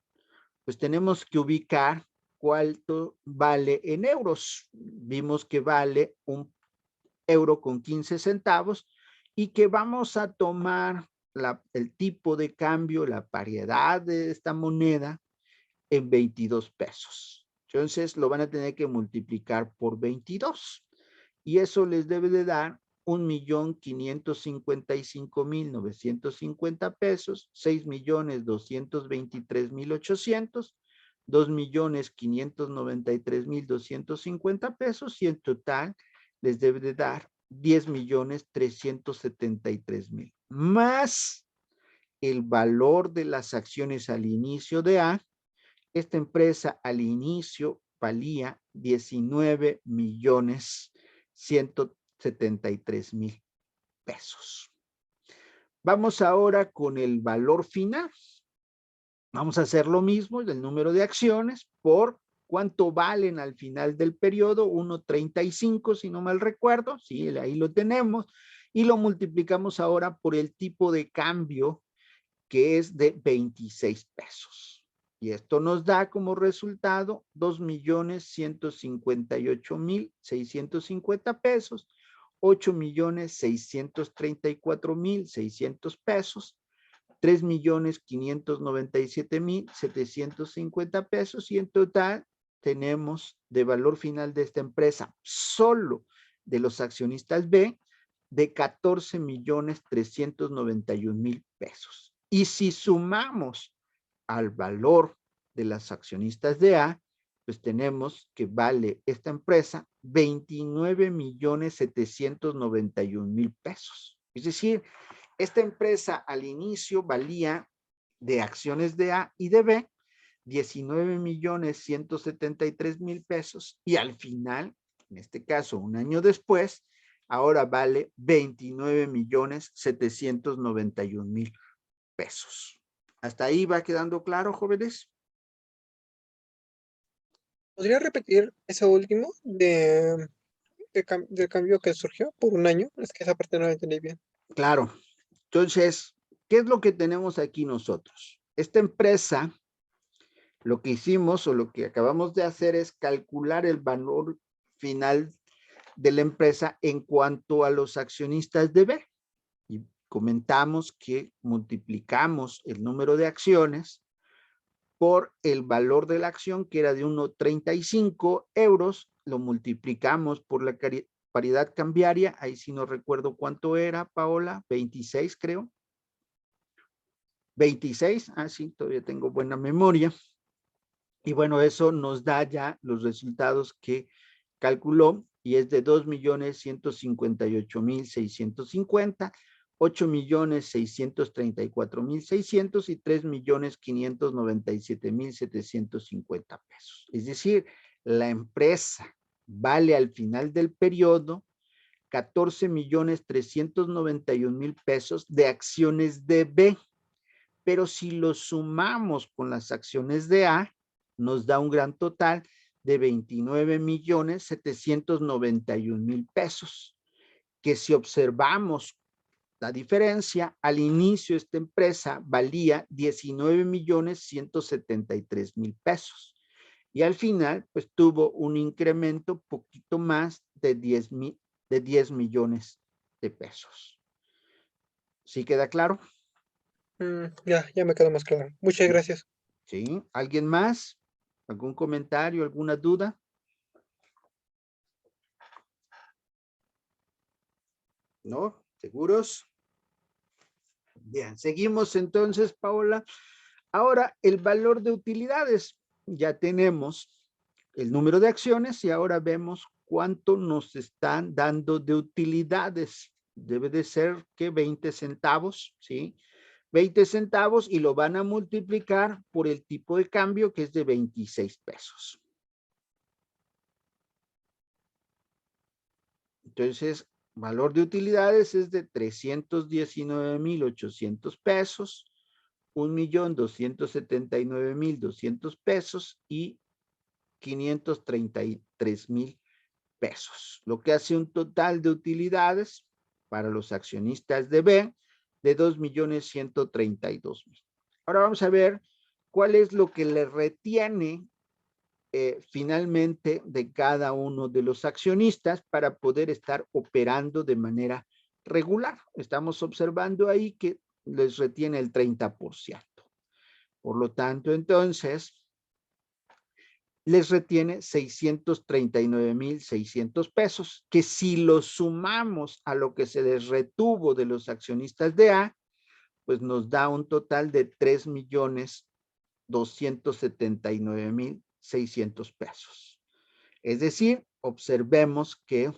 pues tenemos que ubicar cuánto vale en euros. Vimos que vale 1,15 euros y que vamos a tomar el tipo de cambio, la paridad de esta moneda en 22 pesos. Entonces lo van a tener que multiplicar por 22 y eso les debe de dar 1,555,950 pesos, 6,223,800, 2,593,250 pesos, y en total les debe de dar 10,373,000, más el valor de las acciones al inicio de A. Esta empresa al inicio valía 19,173,000 pesos. Vamos ahora con el valor final. Vamos a hacer lo mismo, el número de acciones por cuánto valen al final del periodo, 1,35 si no mal recuerdo, sí, ahí lo tenemos, y lo multiplicamos ahora por el tipo de cambio que es de 26 pesos. Y esto nos da como resultado 2,158,650 pesos, 8,634,600 pesos, 3,597,750 pesos, y en total tenemos de valor final de esta empresa, solo de los accionistas B, de 14,391,000 pesos. Y si sumamos al valor de las accionistas de A, pues tenemos que vale esta empresa 29,791,000 pesos. Es decir, esta empresa al inicio valía de acciones de A y de B 19,173,000 pesos, y al final, en este caso un año después, ahora vale 29,791,000 pesos. ¿Hasta ahí va quedando claro, jóvenes? ¿Podría repetir eso último del cambio que surgió por un año? Es que esa parte no la entendí bien. Claro. Entonces, ¿qué es lo que tenemos aquí nosotros? Esta empresa, lo que hicimos o lo que acabamos de hacer es calcular el valor final de la empresa en cuanto a los accionistas de B. Y comentamos que multiplicamos el número de acciones por el valor de la acción, que era de 1,35 euros, lo multiplicamos por la paridad cambiaria, ahí sí no recuerdo cuánto era, Paola, 26 creo. 26, sí, todavía tengo buena memoria. Y bueno, eso nos da ya los resultados que calculó, y es de 2,158,650, 8,634,600 y 3,597,750 pesos. Es decir, la empresa vale al final del periodo 14,391,000 pesos de acciones de B, pero si lo sumamos con las acciones de A, nos da un gran total de 29,791,000 pesos, que si observamos la diferencia, al inicio esta empresa valía 19,173,000 pesos, y al final pues tuvo un incremento poquito más de 10 millones de pesos. ¿Sí queda claro? Ya me quedó más claro. Muchas gracias. ¿Sí? ¿Alguien más? ¿Algún comentario, alguna duda? ¿No? ¿Seguros? Bien, seguimos entonces, Paola. Ahora, el valor de utilidades. ya tenemos el número de acciones y ahora vemos cuánto nos están dando de utilidades. Debe de ser que 20 centavos, ¿sí? 20 centavos y lo van a multiplicar por el tipo de cambio que es de 26 pesos. Entonces, valor de utilidades es de 319,800 pesos, 1,279,200 pesos y 533,000 pesos, lo que hace un total de utilidades para los accionistas de B de 2,132,000. Ahora vamos a ver cuál es lo que le retiene finalmente de cada uno de los accionistas para poder estar operando de manera regular. Estamos observando ahí que les retiene el 30%. Por lo tanto, entonces, les retiene 639,600 pesos, que si lo sumamos a lo que se les retuvo de los accionistas de A, pues nos da un total de 3,279,600 pesos. Es decir, observemos que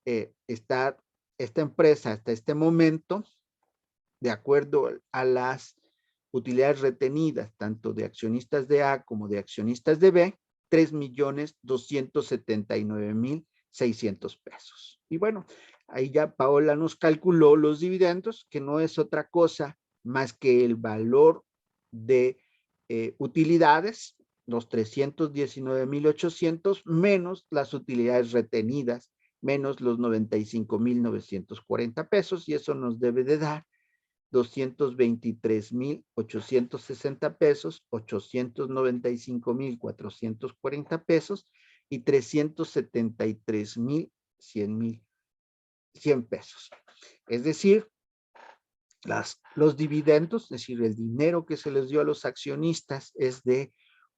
esta empresa hasta este momento, de acuerdo a las utilidades retenidas, tanto de accionistas de A como de accionistas de B, 3,279,600 pesos. Y bueno, ahí ya Paola nos calculó los dividendos, que no es otra cosa más que el valor de utilidades, los 319,800, menos las utilidades retenidas, menos los 95,940 pesos, y eso nos debe de dar 223,860 pesos, 895,440 pesos y 373,100 pesos. Es decir, los dividendos, es decir, el dinero que se les dio a los accionistas es de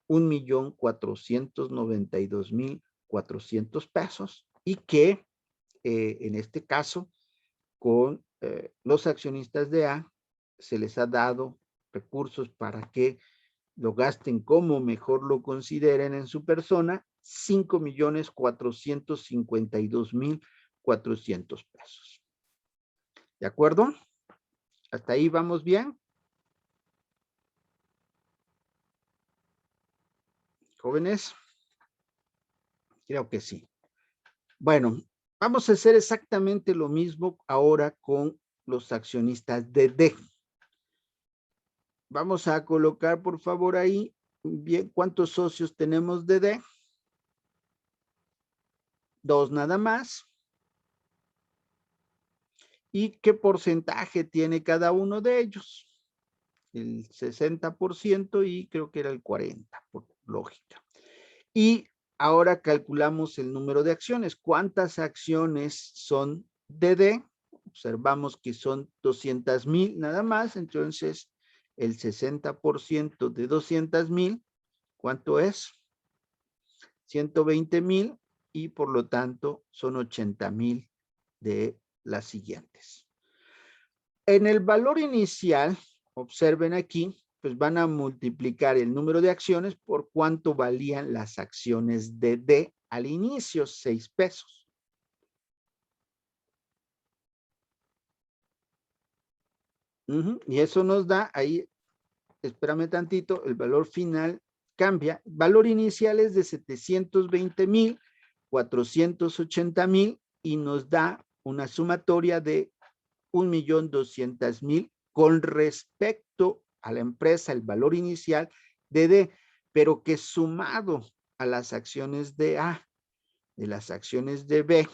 1,492,400 pesos y que en este caso con los accionistas de A se les ha dado recursos para que lo gasten como mejor lo consideren en su persona, 5,452,400 pesos. ¿De acuerdo? ¿Hasta ahí vamos bien? ¿Jóvenes? Creo que sí. Bueno, vamos a hacer exactamente lo mismo ahora con los accionistas de D. Vamos a colocar, por favor, ahí, bien, ¿cuántos socios tenemos de D? 2 nada más. ¿Y qué porcentaje tiene cada uno de ellos? El 60% y creo que era el 40%, por lógica. Y ahora calculamos el número de acciones. ¿Cuántas acciones son de D? Observamos que son 200,000 nada más, entonces el 60% de 200,000, ¿cuánto es? 120,000 y por lo tanto son 80,000 de las siguientes. En el valor inicial, observen aquí, pues van a multiplicar el número de acciones por cuánto valían las acciones de D al inicio, 6 pesos. Y eso nos da ahí, espérame tantito, el valor final cambia. Valor inicial es de 720,000, 480,000 y nos da una sumatoria de 1,200,000 con respecto a la empresa, el valor inicial de D, pero que sumado a las acciones de A, de las acciones de B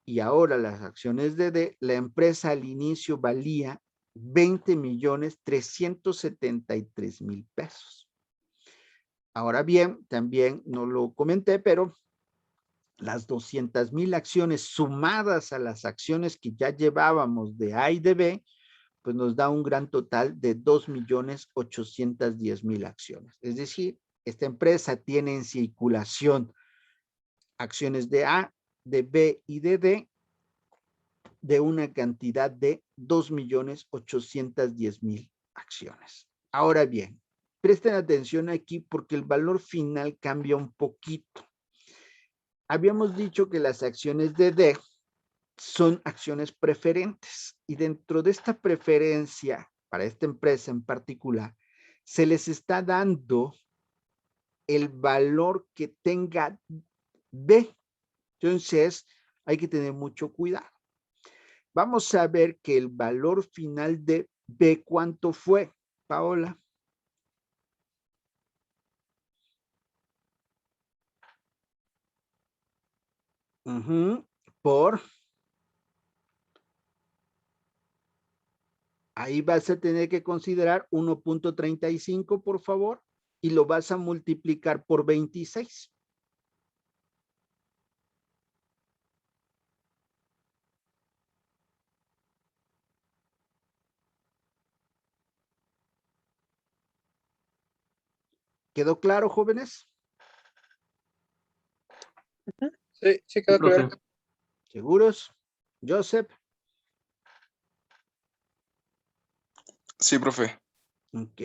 y ahora las acciones de D, la empresa al inicio valía 20,373,000 pesos. Ahora bien, también no lo comenté, pero las 200,000 acciones sumadas a las acciones que ya llevábamos de A y de B, pues nos da un gran total de 2,810,000 acciones. Es decir, esta empresa tiene en circulación acciones de A, de B y de D de una cantidad de 2,810,000 acciones. Ahora bien, presten atención aquí porque el valor final cambia un poquito. Habíamos dicho que las acciones de D son acciones preferentes y dentro de esta preferencia para esta empresa en particular se les está dando el valor que tenga B. Entonces hay que tener mucho cuidado. Vamos a ver que el valor final de B, ¿cuánto fue, Paola? Por. Ahí vas a tener que considerar 1.35, por favor, y lo vas a multiplicar por 26. ¿Quedó claro, jóvenes? Sí, sí quedó claro. ¿Seguros? Joseph. Sí, profe. Ok.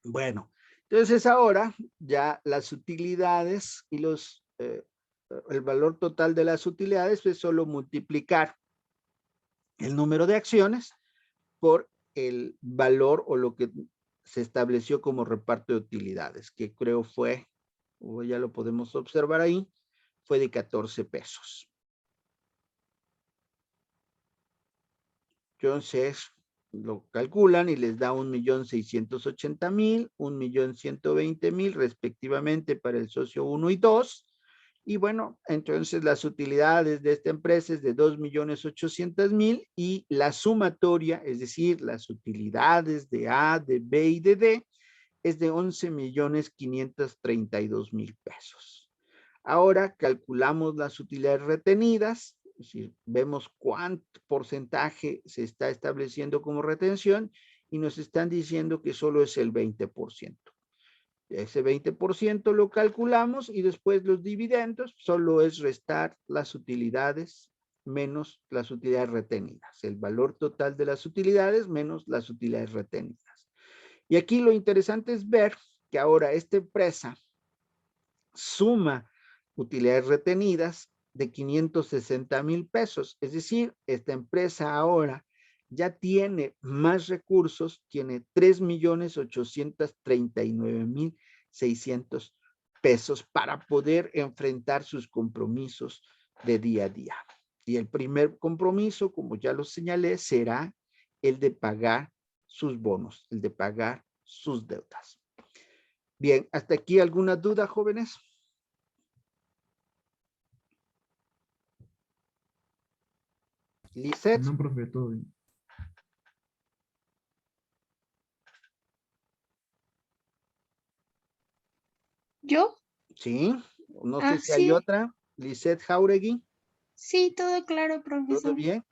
Bueno, entonces ahora ya las utilidades y el valor total de las utilidades es solo multiplicar el número de acciones por el valor o lo que se estableció como reparto de utilidades, que creo fue, o ya lo podemos observar ahí, fue de 14 pesos. Entonces, lo calculan y les da 1.680.000, 1.120.000 respectivamente para el socio 1 y 2. Y bueno, entonces las utilidades de esta empresa es de 2.800.000 y la sumatoria, es decir, las utilidades de A, de B y de D, es de 11.532.000 pesos. Ahora calculamos las utilidades retenidas, es decir, vemos cuánto porcentaje se está estableciendo como retención y nos están diciendo que solo es el 20%. Ese 20% lo calculamos y después los dividendos solo es restar las utilidades menos las utilidades retenidas. El valor total de las utilidades menos las utilidades retenidas. Y aquí lo interesante es ver que ahora esta empresa suma utilidades retenidas de 560.000 pesos. Es decir, esta empresa ahora ya tiene más recursos, tiene 3.839.600 pesos para poder enfrentar sus compromisos de día a día. Y el primer compromiso, como ya lo señalé, será el de pagar sus bonos, el de pagar sus deudas. Bien, ¿hasta aquí alguna duda, jóvenes? Lisette. No, profe, todo bien. ¿Yo? Sí, no sé si hay Sí. otra. Lisette Jauregui, Sí, todo claro, ¿todo profesor. bien?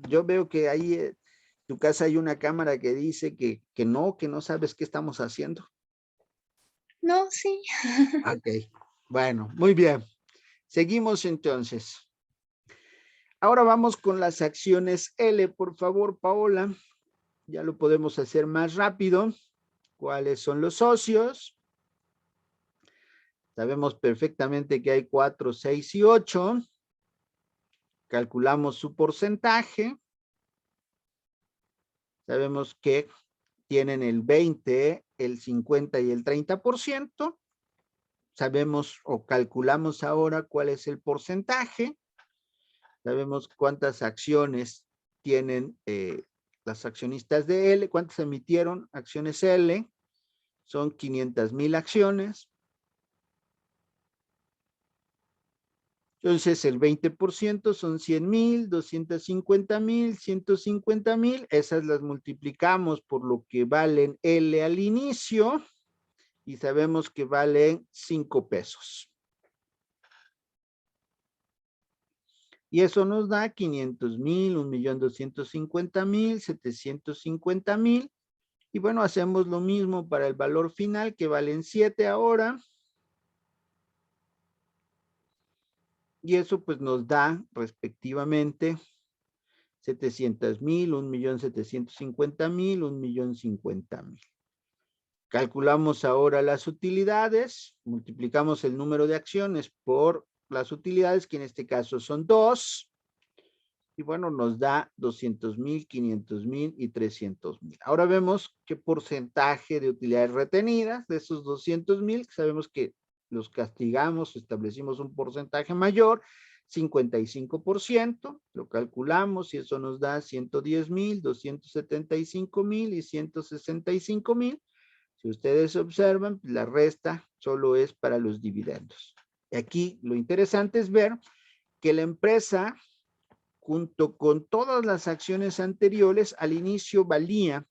Yo veo que ahí en tu casa hay una cámara que dice que no sabes qué estamos haciendo. No, sí. Ok, bueno, muy bien. Seguimos entonces. Ahora vamos con las acciones L, por favor, Paola. Ya lo podemos hacer más rápido. ¿Cuáles son los socios? Sabemos perfectamente que hay 4, 6 y 8. Calculamos su porcentaje. Sabemos que tienen el 20, el 50 y el 30%. Sabemos o calculamos ahora cuál es el porcentaje. Sabemos cuántas acciones tienen las accionistas de L, cuántas emitieron acciones L. Son 500.000 acciones. Entonces, el 20% son 100.000, 250.000, 150.000. Esas las multiplicamos por lo que valen L al inicio y sabemos que valen 5 pesos. Y eso nos da 500.000, 1.250.000, 750.000. Y bueno, hacemos lo mismo para el valor final que valen 7 ahora. Y eso pues nos da respectivamente 700,000, 1,750,000, 1,050,000. Calculamos ahora las utilidades, multiplicamos el número de acciones por las utilidades, que en este caso son 2, y bueno, nos da 200,000, 500,000 y 300,000. Ahora vemos qué porcentaje de utilidades retenidas de esos 200,000, sabemos que los castigamos, establecimos un porcentaje mayor, 55%, lo calculamos y eso nos da 110,000, 275,000 y 165,000. Si ustedes observan, la resta solo es para los dividendos. Y aquí lo interesante es ver que la empresa, junto con todas las acciones anteriores, al inicio valía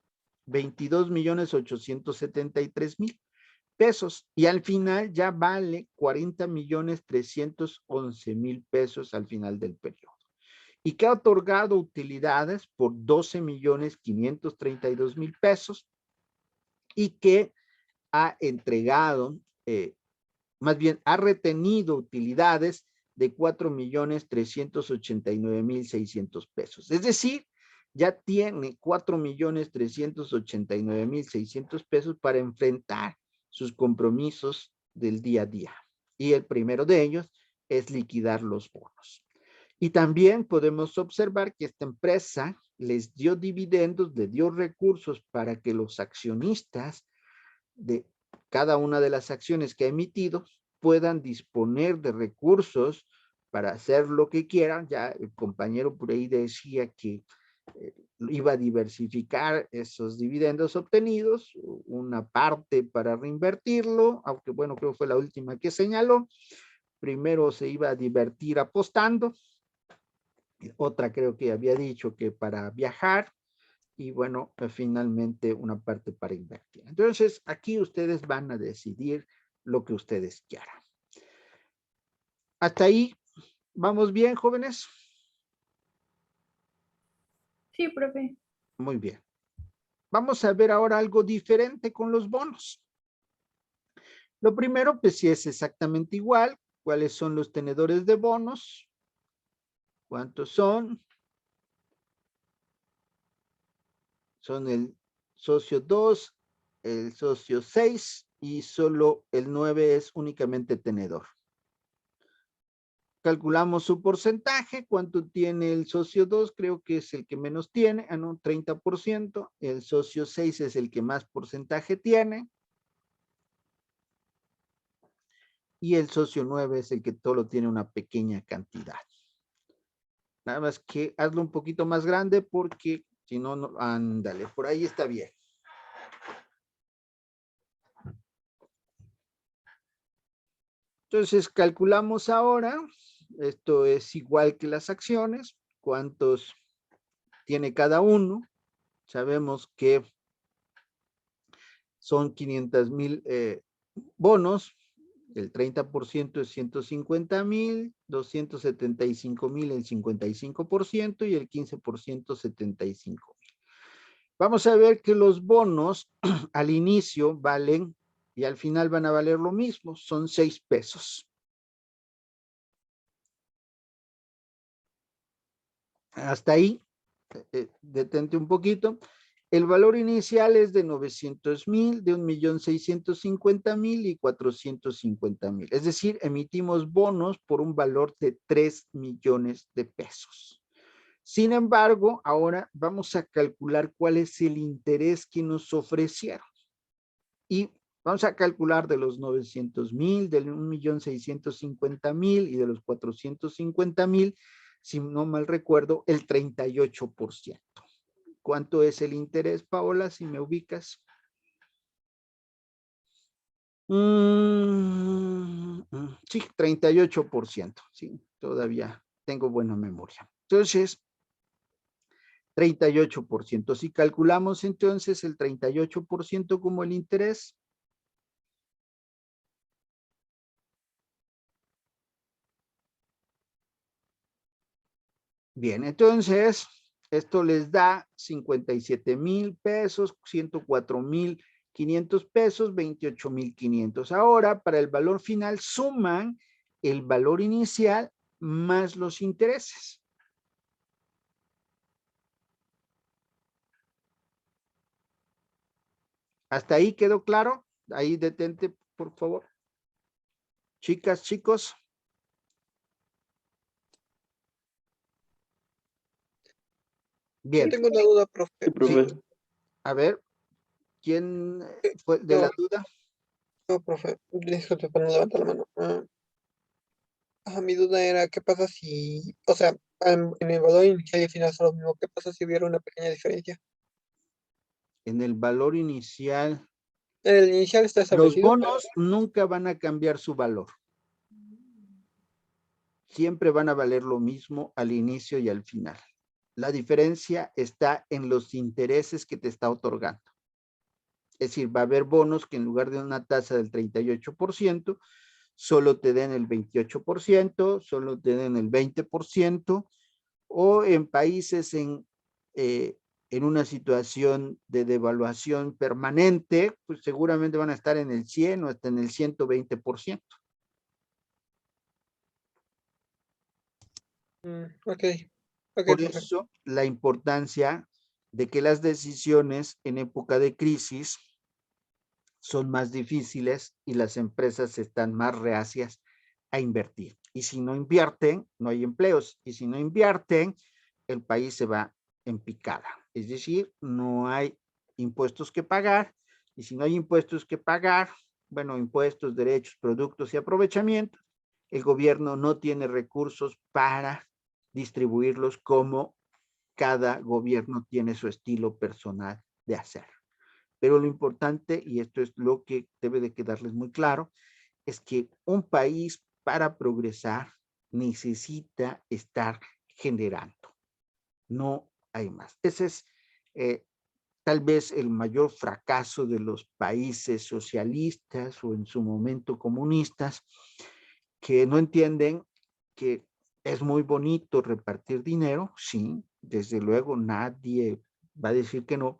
22,873,000 pesos y al final ya vale 40,311,000 pesos al final del periodo. Y que ha otorgado utilidades por 12,532,000 pesos y que ha entregado, más bien ha retenido utilidades de 4,389,600 pesos. Es decir, ya tiene 4,389,600 pesos para enfrentar sus compromisos del día a día. Y el primero de ellos es liquidar los bonos. Y también podemos observar que esta empresa les dio dividendos, les dio recursos para que los accionistas de cada una de las acciones que ha emitido puedan disponer de recursos para hacer lo que quieran. Ya el compañero por ahí decía que iba a diversificar esos dividendos obtenidos, una parte para reinvertirlo, aunque bueno, creo que fue la última que señaló. Primero se iba a divertir apostando, otra creo que había dicho que para viajar, y bueno, finalmente una parte para invertir. Entonces, aquí ustedes van a decidir lo que ustedes quieran. Hasta ahí, ¿vamos bien, jóvenes? Sí, profe. Muy bien. Vamos a ver ahora algo diferente con los bonos. Lo primero, pues sí es exactamente igual. ¿Cuáles son los tenedores de bonos? ¿Cuántos son? Son el socio 2, el socio 6 y solo el 9 es únicamente tenedor. Calculamos su porcentaje. ¿Cuánto tiene el socio 2? Creo que es el que menos tiene, no, 30%. El socio 6 es el que más porcentaje tiene. Y el socio 9 es el que solo tiene una pequeña cantidad. Nada más que hazlo un poquito más grande porque si no, no, ándale, por ahí está bien. Entonces calculamos ahora, esto es igual que las acciones, cuántos tiene cada uno. Sabemos que son 500,000 bonos, el 30% es 150,000, 275,000 el 55% y el 15% 75,000. Vamos a ver que los bonos al inicio valen y al final van a valer lo mismo, son 6 pesos. Hasta ahí, detente un poquito. El valor inicial es de 900,000, de 1,650,000 y 450,000. Es decir, emitimos bonos por un valor de 3 millones de pesos. Sin embargo, ahora vamos a calcular cuál es el interés que nos ofrecieron. Y vamos a calcular de los 900,000, del 1,650,000 y de los 450,000, si no mal recuerdo, el 38%. ¿Cuánto es el interés, Paola, si me ubicas? Sí, 38%. Sí, todavía tengo buena memoria. Entonces, 38%. Si calculamos entonces el 38% como el interés, bien, entonces esto les da 57,000 pesos, 104,500 pesos, 28,500. Ahora, para el valor final, suman el valor inicial más los intereses. ¿Hasta ahí quedó claro? Ahí detente, por favor. Chicas, chicos. Yo Bien, tengo una duda, profe. Sí, profe. a ver, ¿quién fue de la No. duda? No, profe, disculpe por no levantar la mano. Mi duda era, ¿qué pasa si, o sea, en el valor inicial y el final son lo mismo? ¿Qué pasa si hubiera una pequeña diferencia? En el valor inicial, En el inicial está los establecido, bonos nunca van a cambiar su valor. Siempre van a valer lo mismo al inicio y al final. La diferencia está en los intereses que te está otorgando. Es decir, va a haber bonos que en lugar de una tasa del 38%, solo te den el 28%, solo te den el 20%, o en países en una situación de devaluación permanente, pues seguramente van a estar en el 100 o hasta en el 120%. Ok, ok, Por profe. eso la importancia de que las decisiones en época de crisis son más difíciles y las empresas están más reacias a invertir. Y si no invierten, no hay empleos. Y si no invierten, el país se va en picada. Es decir, no hay impuestos que pagar. Y si no hay impuestos que pagar, bueno, impuestos, derechos, productos y aprovechamientos, el gobierno no tiene recursos para distribuirlos como cada gobierno tiene su estilo personal de hacer. Pero lo importante, y esto es lo que debe de quedarles muy claro, es que un país para progresar necesita estar generando. No hay más. Ese es tal vez el mayor fracaso de los países socialistas o en su momento comunistas, que no entienden que es muy bonito repartir dinero, sí, desde luego nadie va a decir que no,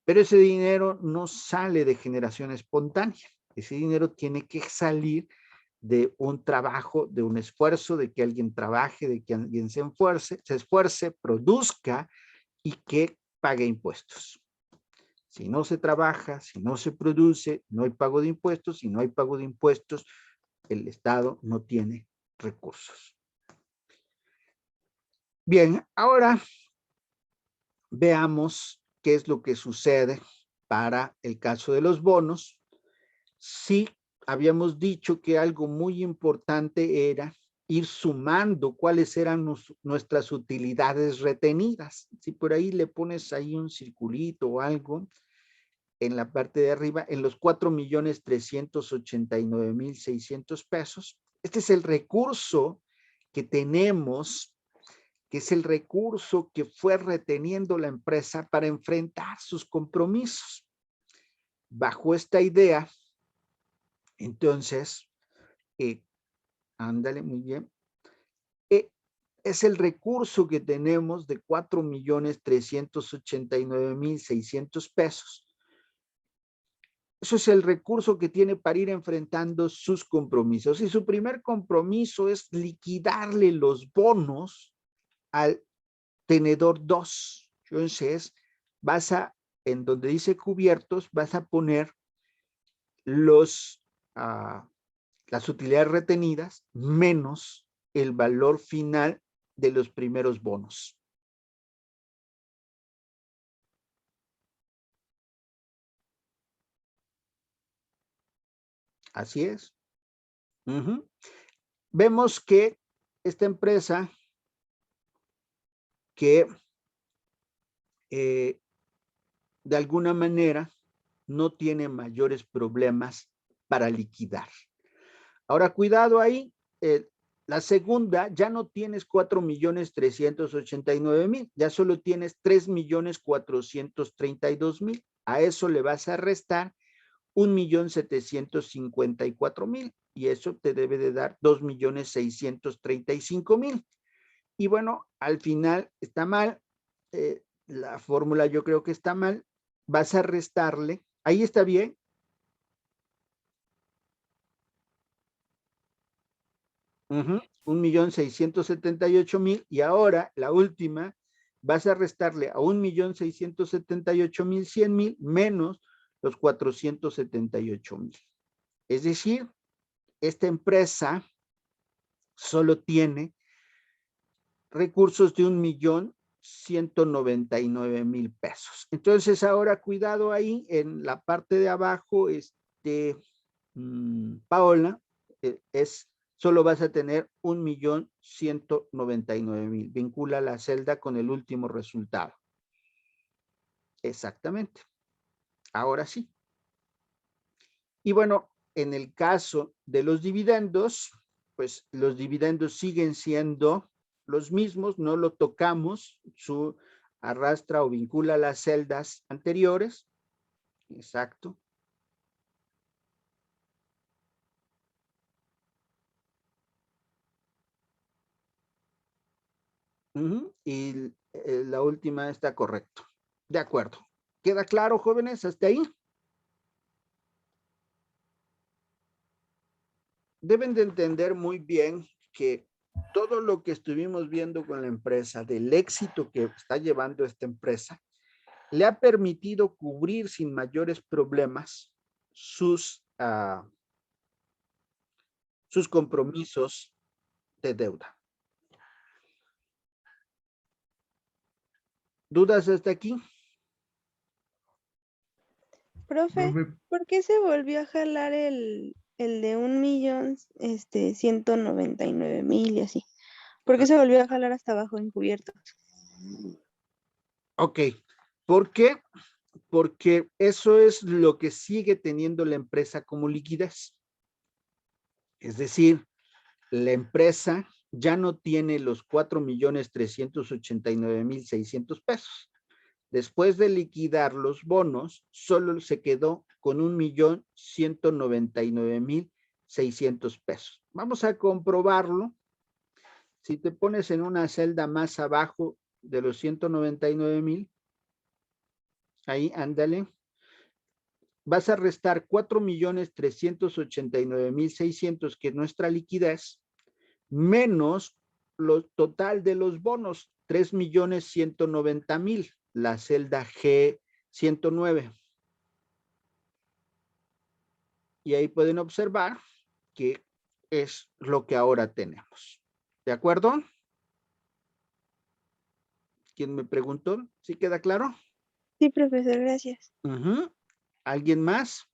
pero ese dinero no sale de generación espontánea. Ese dinero tiene que salir de un trabajo, de un esfuerzo, de que alguien trabaje, de que alguien se esfuerce, produzca y que pague impuestos. Si no se trabaja, si no se produce, no hay pago de impuestos. Si no hay pago de impuestos, el Estado no tiene recursos. Bien, ahora veamos qué es lo que sucede para el caso de los bonos. Sí, habíamos dicho que algo muy importante era ir sumando cuáles eran nuestras utilidades retenidas. Si por ahí le pones ahí un circulito o algo en la parte de arriba, en los 4,389,600 pesos, este es el recurso que tenemos, que es el recurso que fue reteniendo la empresa para enfrentar sus compromisos. Bajo esta idea, entonces, ándale, muy bien, es el recurso que tenemos de 4,389,600 pesos. Eso es el recurso que tiene para ir enfrentando sus compromisos. Y su primer compromiso es liquidarle los bonos al tenedor 2. Entonces, en donde dice cubiertos, vas a poner las utilidades retenidas menos el valor final de los primeros bonos. Así es. Vemos que esta empresa que de alguna manera no tiene mayores problemas para liquidar. Ahora, cuidado ahí, la segunda ya no tienes 4,389,000, ya solo tienes 3,432,000. A eso le vas a restar 1,754,000 y eso te debe de dar 2,635,000. Y bueno, al final está mal, la fórmula yo creo que está mal, vas a restarle, ahí está bien. Uh-huh. 1,678,000 y ahora la última vas a restarle a 1,678,100,000 menos los 478,000. Es decir, esta empresa solo tiene recursos de 1,199,000 pesos. Entonces, ahora cuidado ahí en la parte de abajo, Paola, solo vas a tener 1,199,000. Vincula la celda con el último resultado. Exactamente. Ahora sí. Y bueno, en el caso de los dividendos, pues los dividendos siguen siendo los mismos, no lo tocamos, su arrastra o vincula las celdas anteriores. Exacto. Y la última está correcto. De acuerdo. ¿Queda claro, jóvenes, hasta ahí? Deben de entender muy bien que todo lo que estuvimos viendo con la empresa, del éxito que está llevando esta empresa, le ha permitido cubrir sin mayores problemas sus compromisos de deuda. ¿Dudas hasta aquí? Profe, ¿por qué se volvió a jalar el de 1,199,000 y así? ¿Por qué se volvió a jalar hasta abajo encubierto? Ok. ¿Por qué? Porque eso es lo que sigue teniendo la empresa como liquidez. Es decir, la empresa ya no tiene los 4,389,600 pesos. Después de liquidar los bonos, solo se quedó con 1,199,600 pesos. Vamos a comprobarlo. Si te pones en una celda más abajo de los 199,000, ahí ándale, vas a restar 4,389,600, que es nuestra liquidez, menos lo total de los bonos, 3,190,000, la celda G109. Y ahí pueden observar que es lo que ahora tenemos. ¿De acuerdo? ¿Quién me preguntó? ¿Sí queda claro? Sí, profesor, gracias. ¿Alguien más?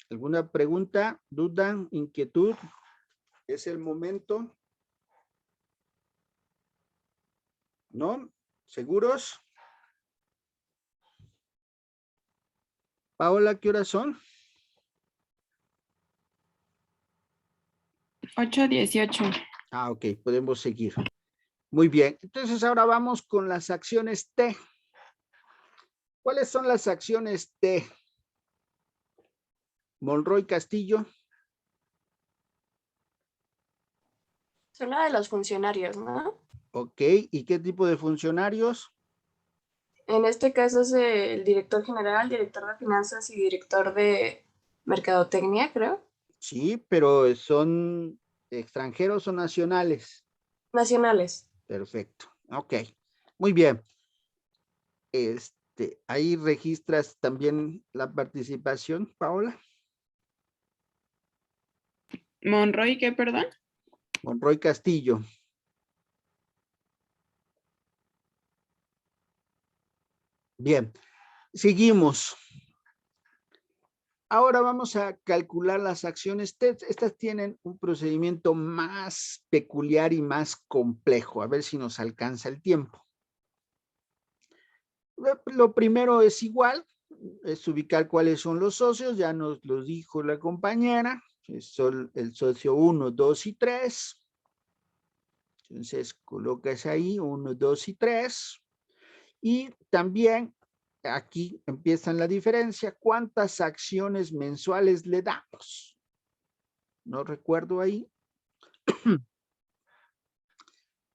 ¿Alguna pregunta, duda, inquietud? ¿Es el momento? ¿No? ¿Seguros? Paola, ¿qué horas son? 8:18. Ah, ok, podemos seguir. Muy bien, entonces ahora vamos con las acciones T. ¿Cuáles son las acciones T? Monroy Castillo. Son la de los funcionarios, ¿no? Ok, ¿y qué tipo de funcionarios? En este caso es el director general, director de finanzas y director de mercadotecnia, creo. Sí, pero ¿son extranjeros o nacionales? Nacionales. Perfecto, ok, muy bien. Ahí registras también la participación, Paola. Monroy, ¿qué, perdón? Monroy Castillo. Bien, seguimos. Ahora vamos a calcular las acciones T. Estas tienen un procedimiento más peculiar y más complejo. A ver si nos alcanza el tiempo. Lo primero es igual, es ubicar cuáles son los socios. Ya nos lo dijo la compañera. Son el socio 1, 2 y 3. Entonces, colocas ahí 1, 2 y 3. Y también aquí empiezan la diferencia. ¿Cuántas acciones mensuales le damos? No recuerdo ahí.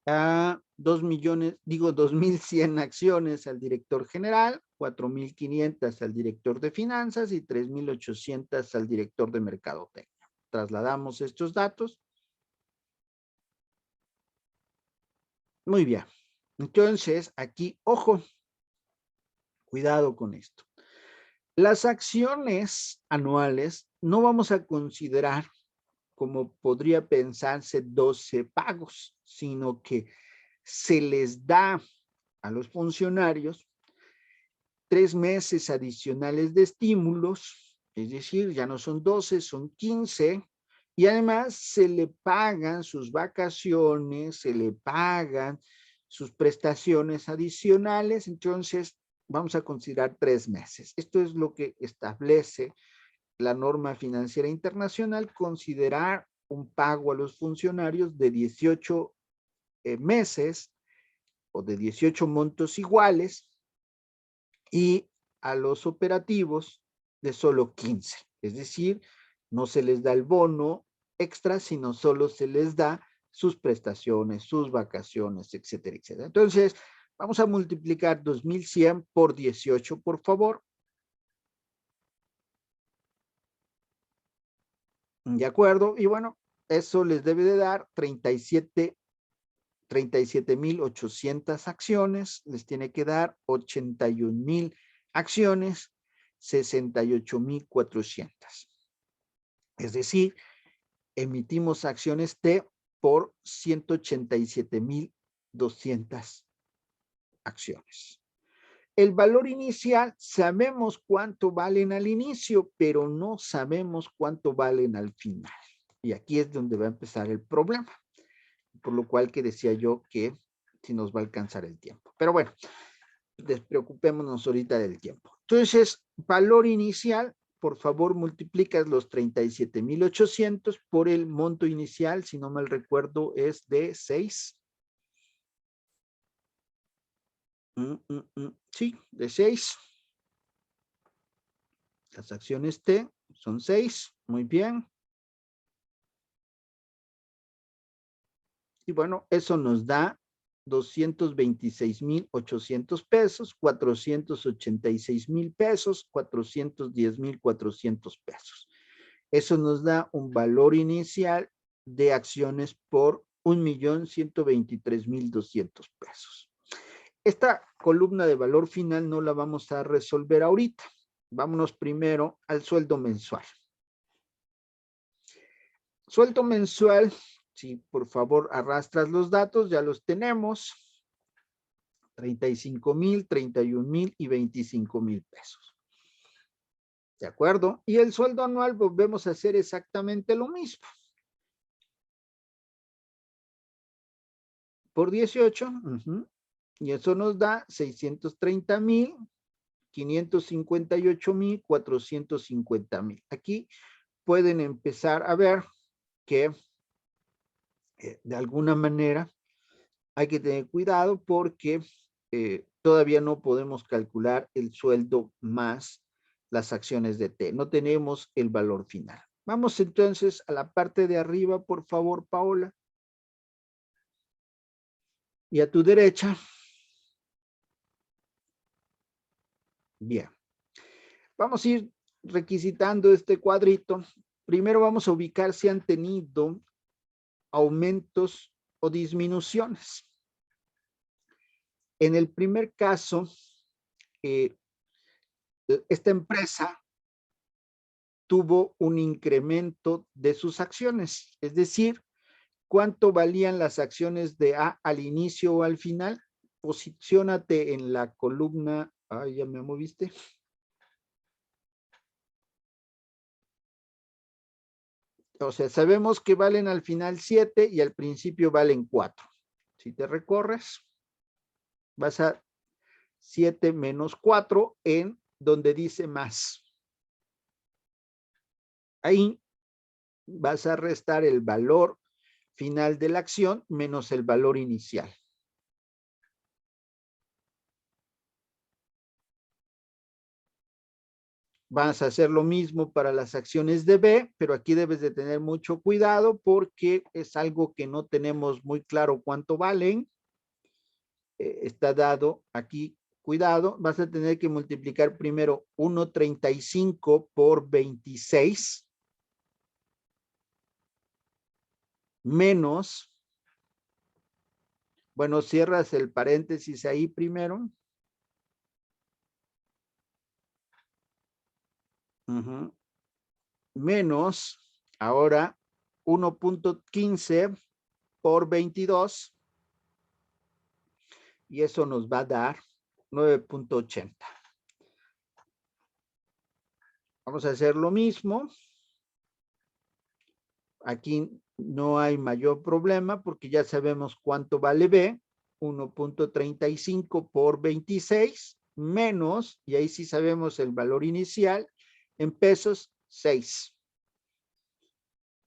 A 2,100 acciones al director general, 4,500 al director de finanzas y 3,800 al director de mercadotecnia. Trasladamos estos datos. Muy bien. Entonces, aquí, ojo, cuidado con esto. Las acciones anuales no vamos a considerar como podría pensarse 12 pagos, sino que se les da a los funcionarios 3 meses adicionales de estímulos, es decir, ya no son 12, son 15, y además se le pagan sus vacaciones, se le pagan sus prestaciones adicionales, entonces vamos a considerar 3 meses. Esto es lo que establece la norma financiera internacional, considerar un pago a los funcionarios de 18 meses o de 18 montos iguales y a los operativos de solo 15. Es decir, no se les da el bono extra, sino solo se les da sus prestaciones, sus vacaciones, etcétera, etcétera. Entonces, vamos a multiplicar 2.100 por 18, por favor. ¿De acuerdo? Y bueno, eso les debe de dar 37.800 acciones, les tiene que dar 81.000 acciones, 68.400. Es decir, emitimos acciones T por 187.200 acciones. El valor inicial, sabemos cuánto valen al inicio, pero no sabemos cuánto valen al final. Y aquí es donde va a empezar el problema. Por lo cual que decía yo que si nos va a alcanzar el tiempo. Pero bueno, despreocupémonos ahorita del tiempo. Entonces, valor inicial, por favor, multiplicas los 37.800 por el monto inicial, si no mal recuerdo, es de 6. Sí, de 6. Las acciones T son 6. Muy bien. Y bueno, eso nos da 226.800 pesos, 486.000 pesos, 410.400 pesos. Eso nos da un valor inicial de acciones por 1.123.200 pesos. Esta columna de valor final no la vamos a resolver ahorita. Vámonos primero al sueldo mensual. Sueldo mensual, si por favor arrastras los datos, ya los tenemos. 35.000, 31.000 y 25.000 pesos. ¿De acuerdo? Y el sueldo anual volvemos a hacer exactamente lo mismo. Por 18, y eso nos da 630.000, 558.000, 450.000. Aquí pueden empezar a ver que de alguna manera hay que tener cuidado porque todavía no podemos calcular el sueldo más las acciones de T. No tenemos el valor final. Vamos entonces a la parte de arriba, por favor, Paola. Y a tu derecha. Bien. Vamos a ir requisitando este cuadrito. Primero vamos a ubicar si han tenido aumentos o disminuciones. En el primer caso, esta empresa tuvo un incremento de sus acciones, es decir, ¿cuánto valían las acciones de A al inicio o al final? Posiciónate en la columna, ya me moviste. O sea, sabemos que valen al final 7 y al principio valen 4. Si te recorres, vas a 7 menos 4 en donde dice más. Ahí vas a restar el valor final de la acción menos el valor inicial. Vas a hacer lo mismo para las acciones de B, pero aquí debes de tener mucho cuidado porque es algo que no tenemos muy claro cuánto valen. Está dado aquí, cuidado, vas a tener que multiplicar primero 1.35 por 26 menos, bueno, cierras el paréntesis ahí primero. Ujú. Menos, ahora, 1.15 por 22. Y eso nos va a dar 9.80. Vamos a hacer lo mismo. Aquí no hay mayor problema porque ya sabemos cuánto vale B. 1.35 por 26 menos, y ahí sí sabemos el valor inicial, en pesos 6.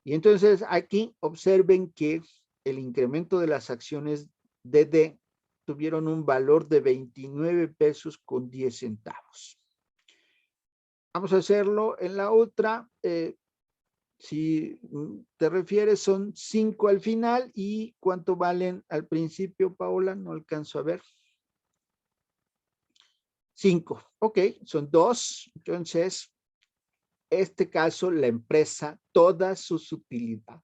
Y entonces aquí observen que el incremento de las acciones de D tuvieron un valor de 29 pesos con 10 centavos. Vamos a hacerlo en la otra. Si te refieres, son 5 al final. ¿Y cuánto valen al principio, Paola? No alcanzo a ver. 5. Ok, son 2. Entonces, este caso, la empresa, todas sus utilidades,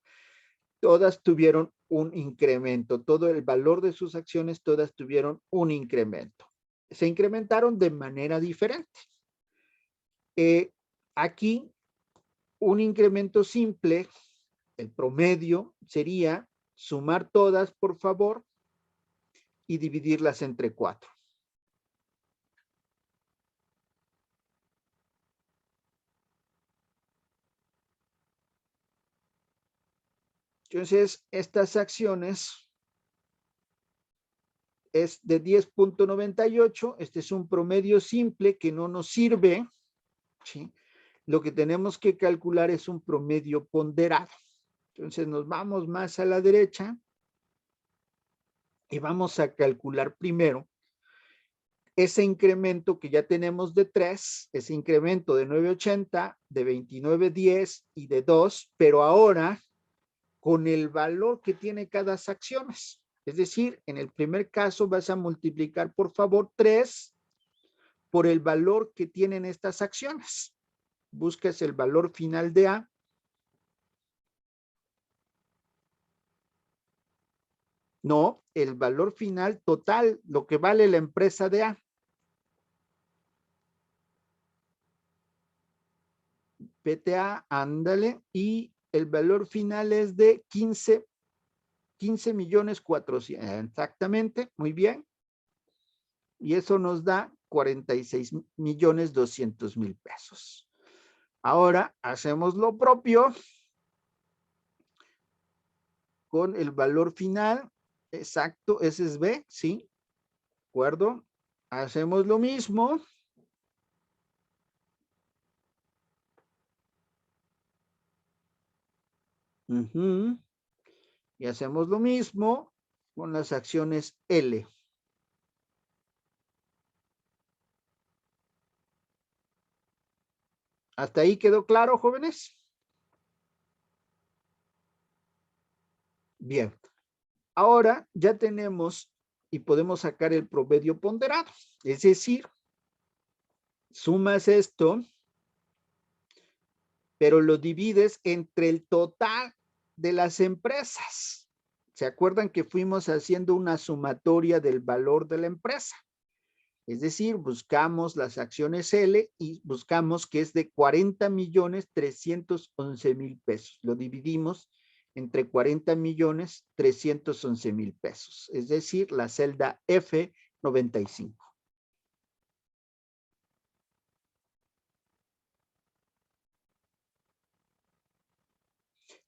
todas tuvieron un incremento. Todo el valor de sus acciones, todas tuvieron un incremento. Se incrementaron de manera diferente. Aquí, un incremento simple, el promedio sería sumar todas, por favor, y dividirlas entre 4. Entonces, estas acciones es de 10.98. Este es un promedio simple que no nos sirve, ¿sí? Lo que tenemos que calcular es un promedio ponderado. Entonces, nos vamos más a la derecha y vamos a calcular primero ese incremento que ya tenemos de 3, ese incremento de 9.80, de 29.10 y de 2, pero ahora con el valor que tiene cada acción. Es decir, en el primer caso vas a multiplicar, por favor, 3 por el valor que tienen estas acciones. Buscas el valor final de A. No, el valor final total, lo que vale la empresa de A. PTA, ándale, y el valor final es de 15.400.000, exactamente, muy bien. Y eso nos da 46.200.000 pesos. Ahora hacemos lo propio con el valor final, exacto, ese es B, ¿sí? ¿De acuerdo? Hacemos lo mismo. Y hacemos lo mismo con las acciones L. ¿Hasta ahí quedó claro, jóvenes? Bien. Ahora ya tenemos y podemos sacar el promedio ponderado. Es decir, sumas esto, pero lo divides entre el total de las empresas. ¿Se acuerdan que fuimos haciendo una sumatoria del valor de la empresa? Es decir, buscamos las acciones L y buscamos que es de 40.311.000 pesos. Lo dividimos entre 40.311.000 pesos. Es decir, la celda F95.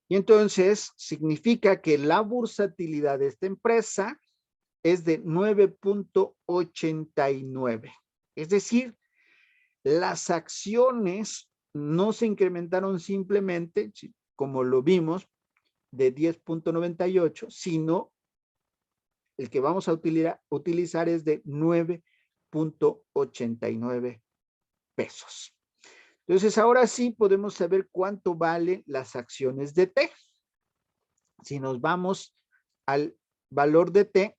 Y entonces significa que la bursatilidad de esta empresa es de 9.89. Es decir, las acciones no se incrementaron simplemente, como lo vimos, de 10.98, sino el que vamos a utilizar es de 9.89 pesos. Entonces, ahora sí podemos saber cuánto valen las acciones de T. Si nos vamos al valor de T,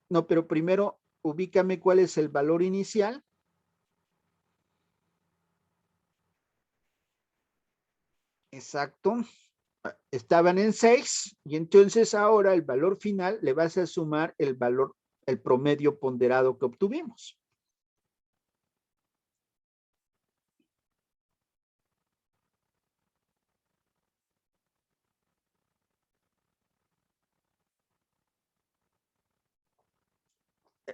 no, pero primero ubícame cuál es el valor inicial. Exacto. Estaban en 6 y entonces ahora el valor final le vas a sumar el valor, el promedio ponderado que obtuvimos.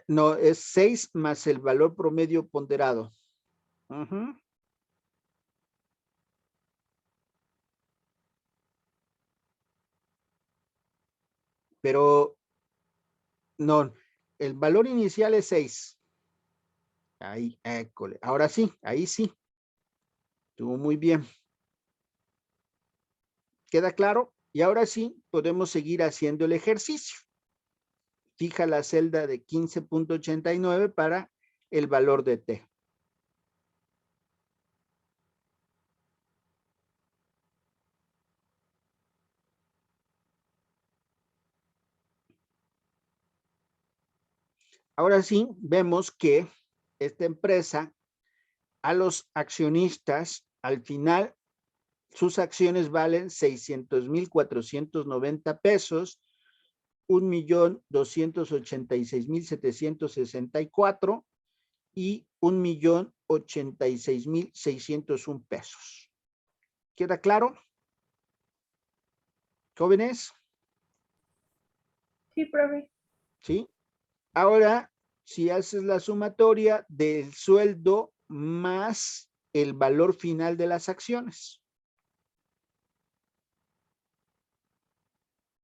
No, es 6 más el valor promedio ponderado. Ujú. Pero no, el valor inicial es 6. Ahí, école. Ahora sí, ahí sí. Estuvo muy bien. ¿Queda claro? Y ahora sí, podemos seguir haciendo el ejercicio. Fija la celda de 15.89 para el valor de T. Ahora sí, vemos que esta empresa, a los accionistas, al final, sus acciones valen 600,490 pesos, 1,286,764 y 1,086,601 pesos. ¿Queda claro? ¿Jóvenes? Sí, profe. ¿Sí? Ahora, si haces la sumatoria del sueldo más el valor final de las acciones.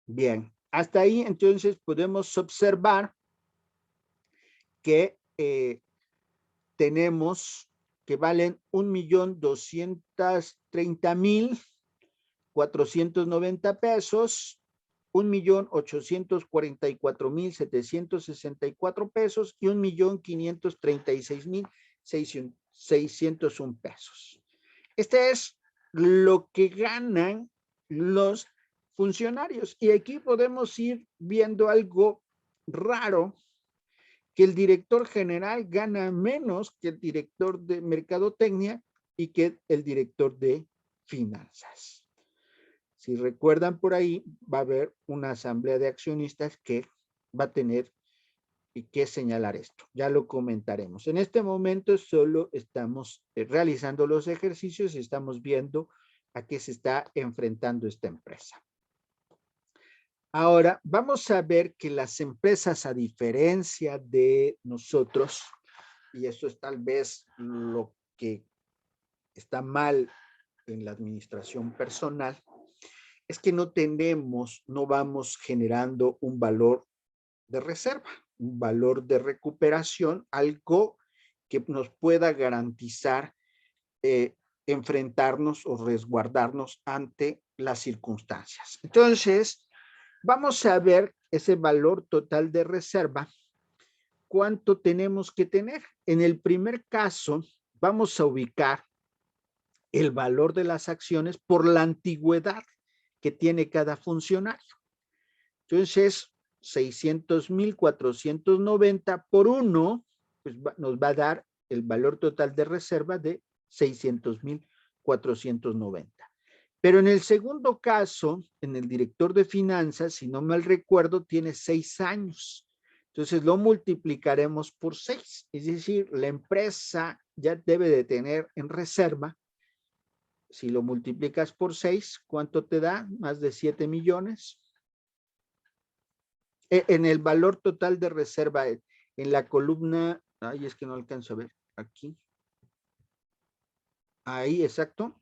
Bien, hasta ahí entonces podemos observar que tenemos que valen 1,230,490 pesos, 1,844,764 pesos y 1,536,601 pesos. Este es lo que ganan los funcionarios. Y aquí podemos ir viendo algo raro, que el director general gana menos que el director de mercadotecnia y que el director de finanzas. Si recuerdan, por ahí va a haber una asamblea de accionistas que va a tener que señalar esto. Ya lo comentaremos. En este momento solo estamos realizando los ejercicios y estamos viendo a qué se está enfrentando esta empresa. Ahora, vamos a ver que las empresas, a diferencia de nosotros, y eso es tal vez lo que está mal en la administración personal, es que no vamos generando un valor de reserva, un valor de recuperación, algo que nos pueda garantizar enfrentarnos o resguardarnos ante las circunstancias. Entonces, vamos a ver ese valor total de reserva, cuánto tenemos que tener. En el primer caso, vamos a ubicar el valor de las acciones por la antigüedad que tiene cada funcionario. Entonces, 600,490 por 1, pues nos va a dar el valor total de reserva de 600,490. Pero en el segundo caso, en el director de finanzas, si no mal recuerdo, tiene 6 años. Entonces lo multiplicaremos por 6. Es decir, la empresa ya debe de tener en reserva, si lo multiplicas por 6, ¿cuánto te da? Más de 7 millones. En el valor total de reserva, en la columna, ay, es que no alcanzo a ver, aquí. Ahí, exacto.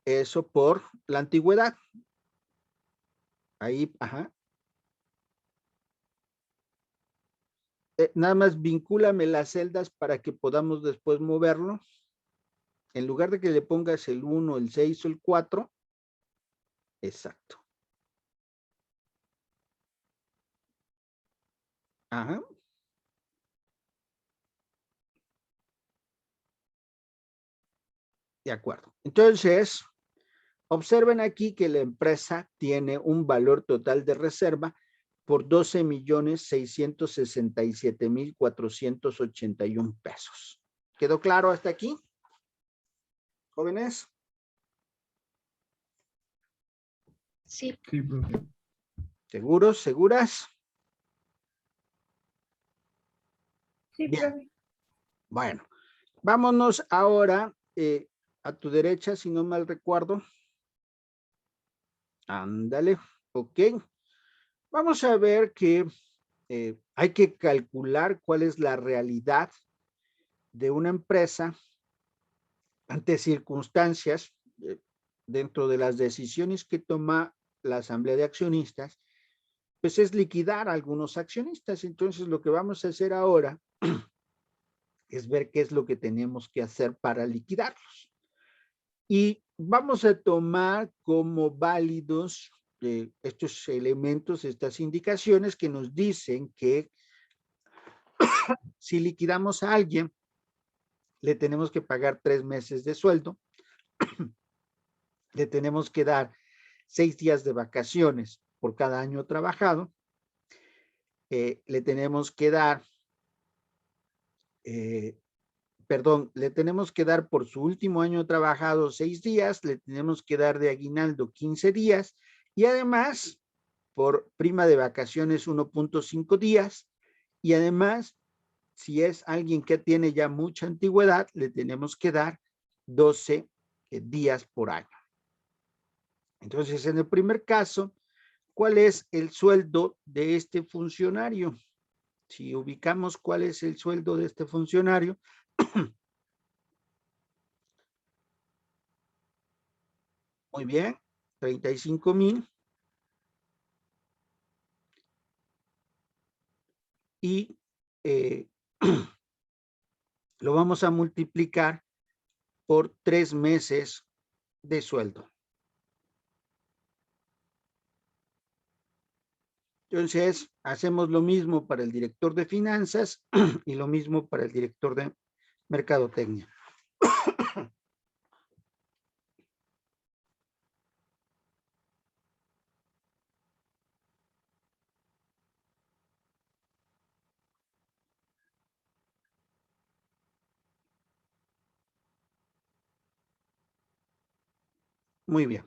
Eso por la antigüedad. Ahí, ajá. Nada más vincúlame las celdas para que podamos después moverlo. En lugar de que le pongas el 1, el 6 o el 4. Exacto. Ajá. De acuerdo. Entonces, observen aquí que la empresa tiene un valor total de reserva por 12,667,481 pesos. ¿Quedó claro hasta aquí? ¿Jóvenes? Sí. Sí, profe. ¿Seguros? ¿Seguras? Sí, Bien. profe. Bueno, vámonos ahora a tu derecha, si no mal recuerdo. Ándale, ok. Vamos a ver que hay que calcular cuál es la realidad de una empresa ante circunstancias dentro de las decisiones que toma la asamblea de accionistas, pues es liquidar a algunos accionistas. Entonces lo que vamos a hacer ahora es ver qué es lo que tenemos que hacer para liquidarlos. Y vamos a tomar como válidos estos elementos, estas indicaciones que nos dicen que si liquidamos a alguien, le tenemos que pagar 3 meses de sueldo, le tenemos que dar 6 días de vacaciones por cada año trabajado, le tenemos que dar, le tenemos que dar por su último año trabajado 6 días, le tenemos que dar de aguinaldo 15 días y además por prima de vacaciones 1.5 días y además si es alguien que tiene ya mucha antigüedad, le tenemos que dar 12 días por año. Entonces, en el primer caso, ¿cuál es el sueldo de este funcionario? Si ubicamos cuál es el sueldo de este funcionario, muy bien, 35,000 y lo vamos a multiplicar por 3 meses de sueldo. Entonces, hacemos lo mismo para el director de finanzas y lo mismo para el director de mercadotecnia. Muy bien.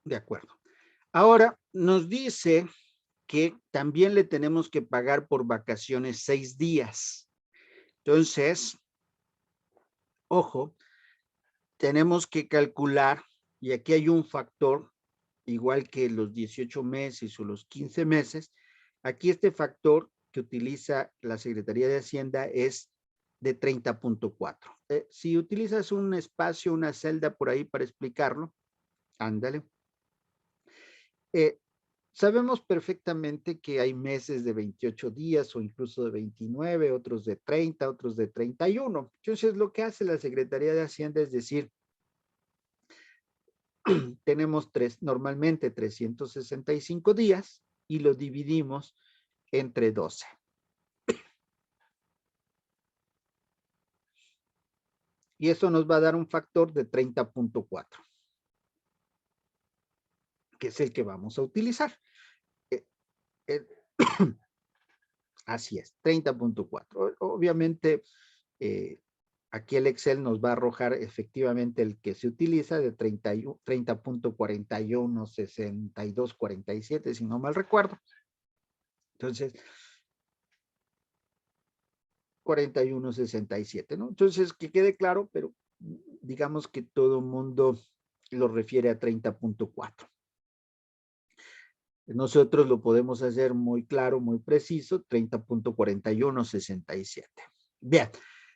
De acuerdo. Ahora nos dice que también le tenemos que pagar por vacaciones 6 días. Entonces, ojo, tenemos que calcular, y aquí hay un factor, igual que los 18 meses o los 15 meses, aquí este factor que utiliza la Secretaría de Hacienda es de 30.4. Si utilizas un espacio, una celda por ahí para explicarlo, ándale. Sabemos perfectamente que hay meses de 28 días o incluso de 29, otros de 30, otros de 31. Entonces, lo que hace la Secretaría de Hacienda es decir, tenemos normalmente 365 días y lo dividimos entre 12. Y eso nos va a dar un factor de 30.4, que es el que vamos a utilizar. Así es, 30.4. Obviamente, aquí el Excel nos va a arrojar efectivamente el que se utiliza de 30.41, 62, 47, si no mal recuerdo. Entonces, 41.67, ¿no? Entonces, que quede claro, pero digamos que todo mundo lo refiere a 30.4. Nosotros lo podemos hacer muy claro, muy preciso, 30.4167. Bien,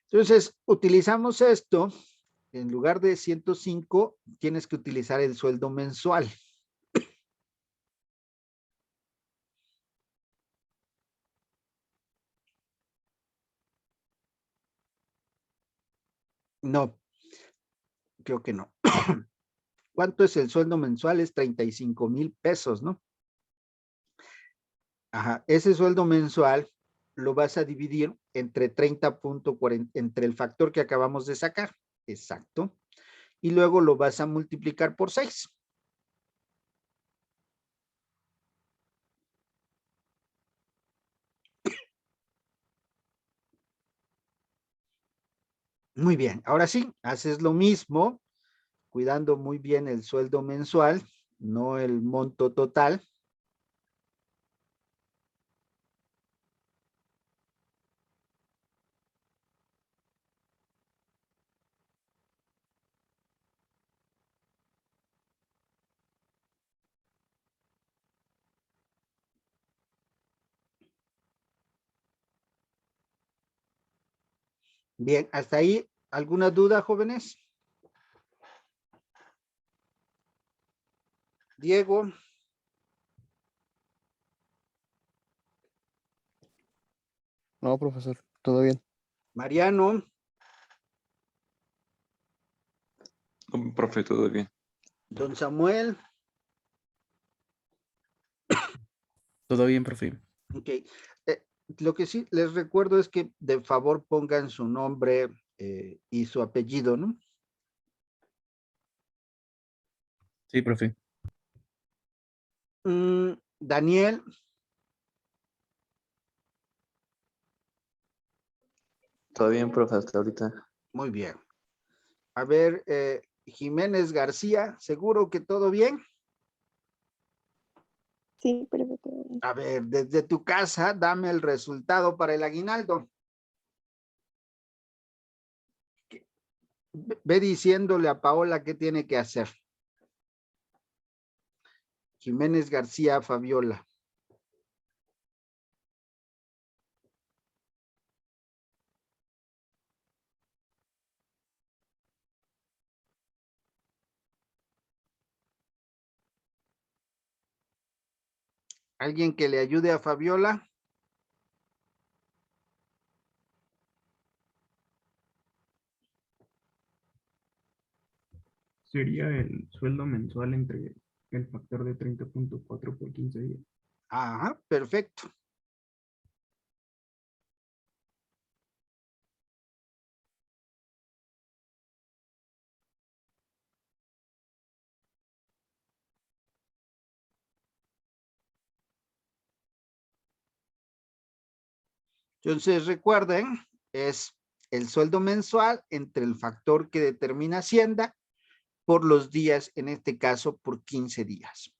entonces utilizamos esto, en lugar de 105, tienes que utilizar el sueldo mensual. No, creo que no. ¿Cuánto es el sueldo mensual? Es 35,000 pesos, ¿no? Ajá, ese sueldo mensual lo vas a dividir entre 30.40, entre el factor que acabamos de sacar. Exacto. Y luego lo vas a multiplicar por 6. Muy bien, ahora sí, haces lo mismo, cuidando muy bien el sueldo mensual, no el monto total. Bien, hasta ahí, ¿alguna duda, jóvenes? Diego, No, profesor, todo bien. Mariano, Profe, todo bien. don Samuel. Todo bien, profe. Ok. Lo que sí les recuerdo es que de favor pongan su nombre y su apellido, ¿no? Sí, profe. Daniel, Todo bien, profe, hasta ahorita. muy bien. A ver, Jiménez García, ¿seguro que todo bien? Sí, perfecto. A ver, desde tu casa, dame el resultado para el aguinaldo. Ve diciéndole a Paola qué tiene que hacer. Jiménez García, Fabiola. ¿Alguien que le ayude a Fabiola? Sería el sueldo mensual entre el factor de 30.4 por 15 días. Ajá, perfecto. Entonces, recuerden, es el sueldo mensual entre el factor que determina Hacienda por los días, en este caso, por 15 días.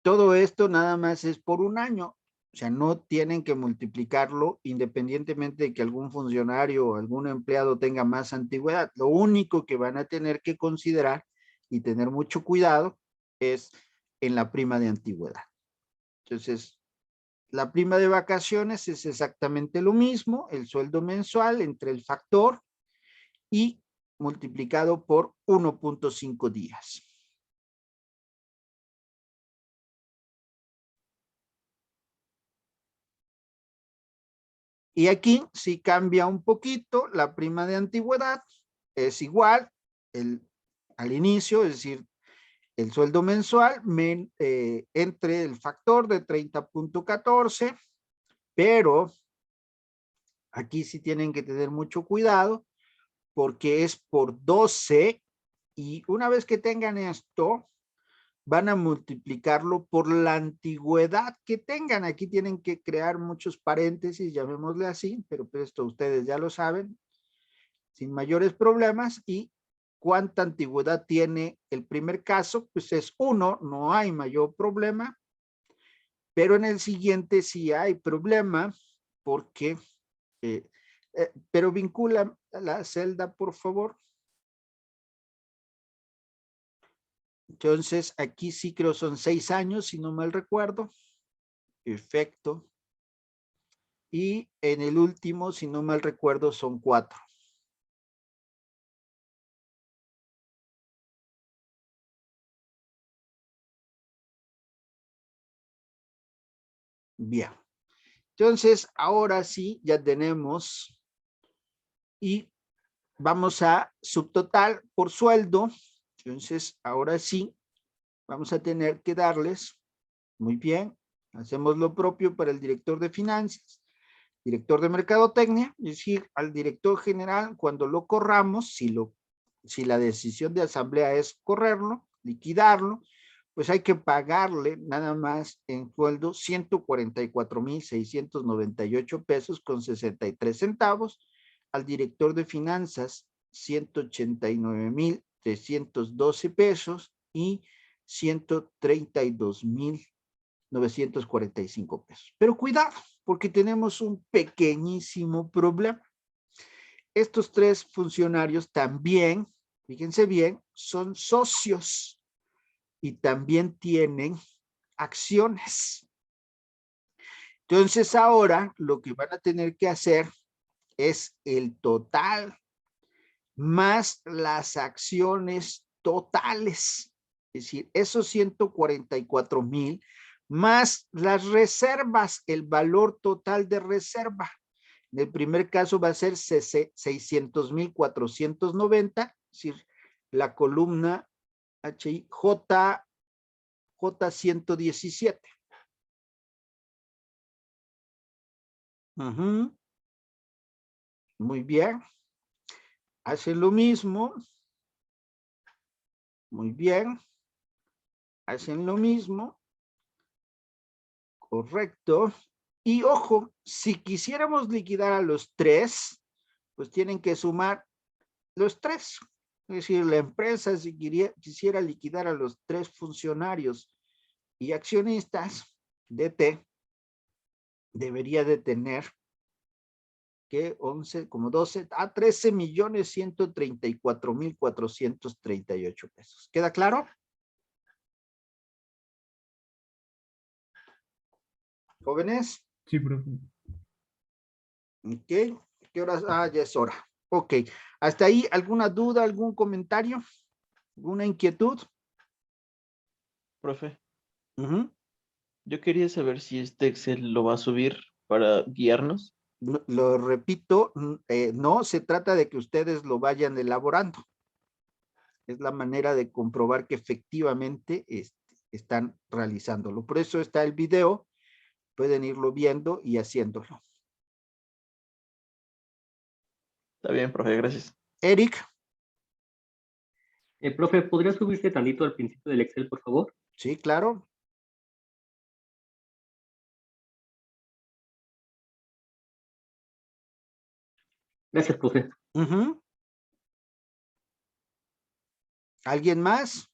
Todo esto nada más es por un año. O sea, no tienen que multiplicarlo independientemente de que algún funcionario o algún empleado tenga más antigüedad. Lo único que van a tener que considerar y tener mucho cuidado es en la prima de antigüedad. Entonces, la prima de vacaciones es exactamente lo mismo, el sueldo mensual entre el factor y multiplicado por 1.5 días. Y aquí sí cambia un poquito, la prima de antigüedad es igual al inicio, es decir, el sueldo mensual entre el factor de 30.14, pero aquí sí tienen que tener mucho cuidado porque es por 12 y una vez que tengan esto, van a multiplicarlo por la antigüedad que tengan. Aquí tienen que crear muchos paréntesis, llamémosle así, pero esto ustedes ya lo saben, sin mayores problemas. Y cuánta antigüedad tiene el primer caso, pues es 1, no hay mayor problema, pero en el siguiente sí hay problema, porque, pero vincula la celda, por favor. Entonces, aquí sí creo son 6 años, si no mal recuerdo. Perfecto. Y en el último, si no mal recuerdo, son 4. Bien. Entonces, ahora sí, ya tenemos y vamos a subtotal por sueldo. Entonces, ahora sí, vamos a tener que darles, muy bien, hacemos lo propio para el director de finanzas, director de mercadotecnia, es decir, al director general, cuando lo corramos, si la decisión de asamblea es correrlo, liquidarlo, pues hay que pagarle nada más en sueldo 144,698 pesos con 63 centavos, al director de finanzas 189,312 pesos y 132,945 pesos. Pero cuidado, porque tenemos un pequeñísimo problema. Estos 3 funcionarios también, fíjense bien, son socios. y también tienen acciones. Entonces ahora lo que van a tener que hacer es el total más las acciones totales. Es decir, esos 144,000 más las reservas, el valor total de reserva. En el primer caso va a ser 600,490, es decir, la columna J117. Muy bien. Hacen lo mismo. Muy bien. Hacen lo mismo. Correcto. Y ojo, si quisiéramos liquidar a los tres, pues tienen que sumar los tres. Es decir, la empresa si quisiera liquidar a los tres funcionarios y accionistas de T, debería de tener que 11, como 12, a 13,134,438 pesos. ¿Queda claro? ¿Jóvenes? Sí, profe. Ok. ¿Qué horas? Ah, ya es hora. Ok. ¿Hasta ahí alguna duda, algún comentario? ¿Alguna inquietud? Profe, Ujú. yo quería saber si este Excel lo va a subir para guiarnos. Lo repito, no se trata de que ustedes lo vayan elaborando. Es la manera de comprobar que efectivamente están realizándolo. Por eso está el video. Pueden irlo viendo y haciéndolo. Está bien, profe, gracias. Eric. Profe, ¿podría subirse tantito al principio del Excel, por favor? Sí, claro. Gracias, profe. ¿Alguien más?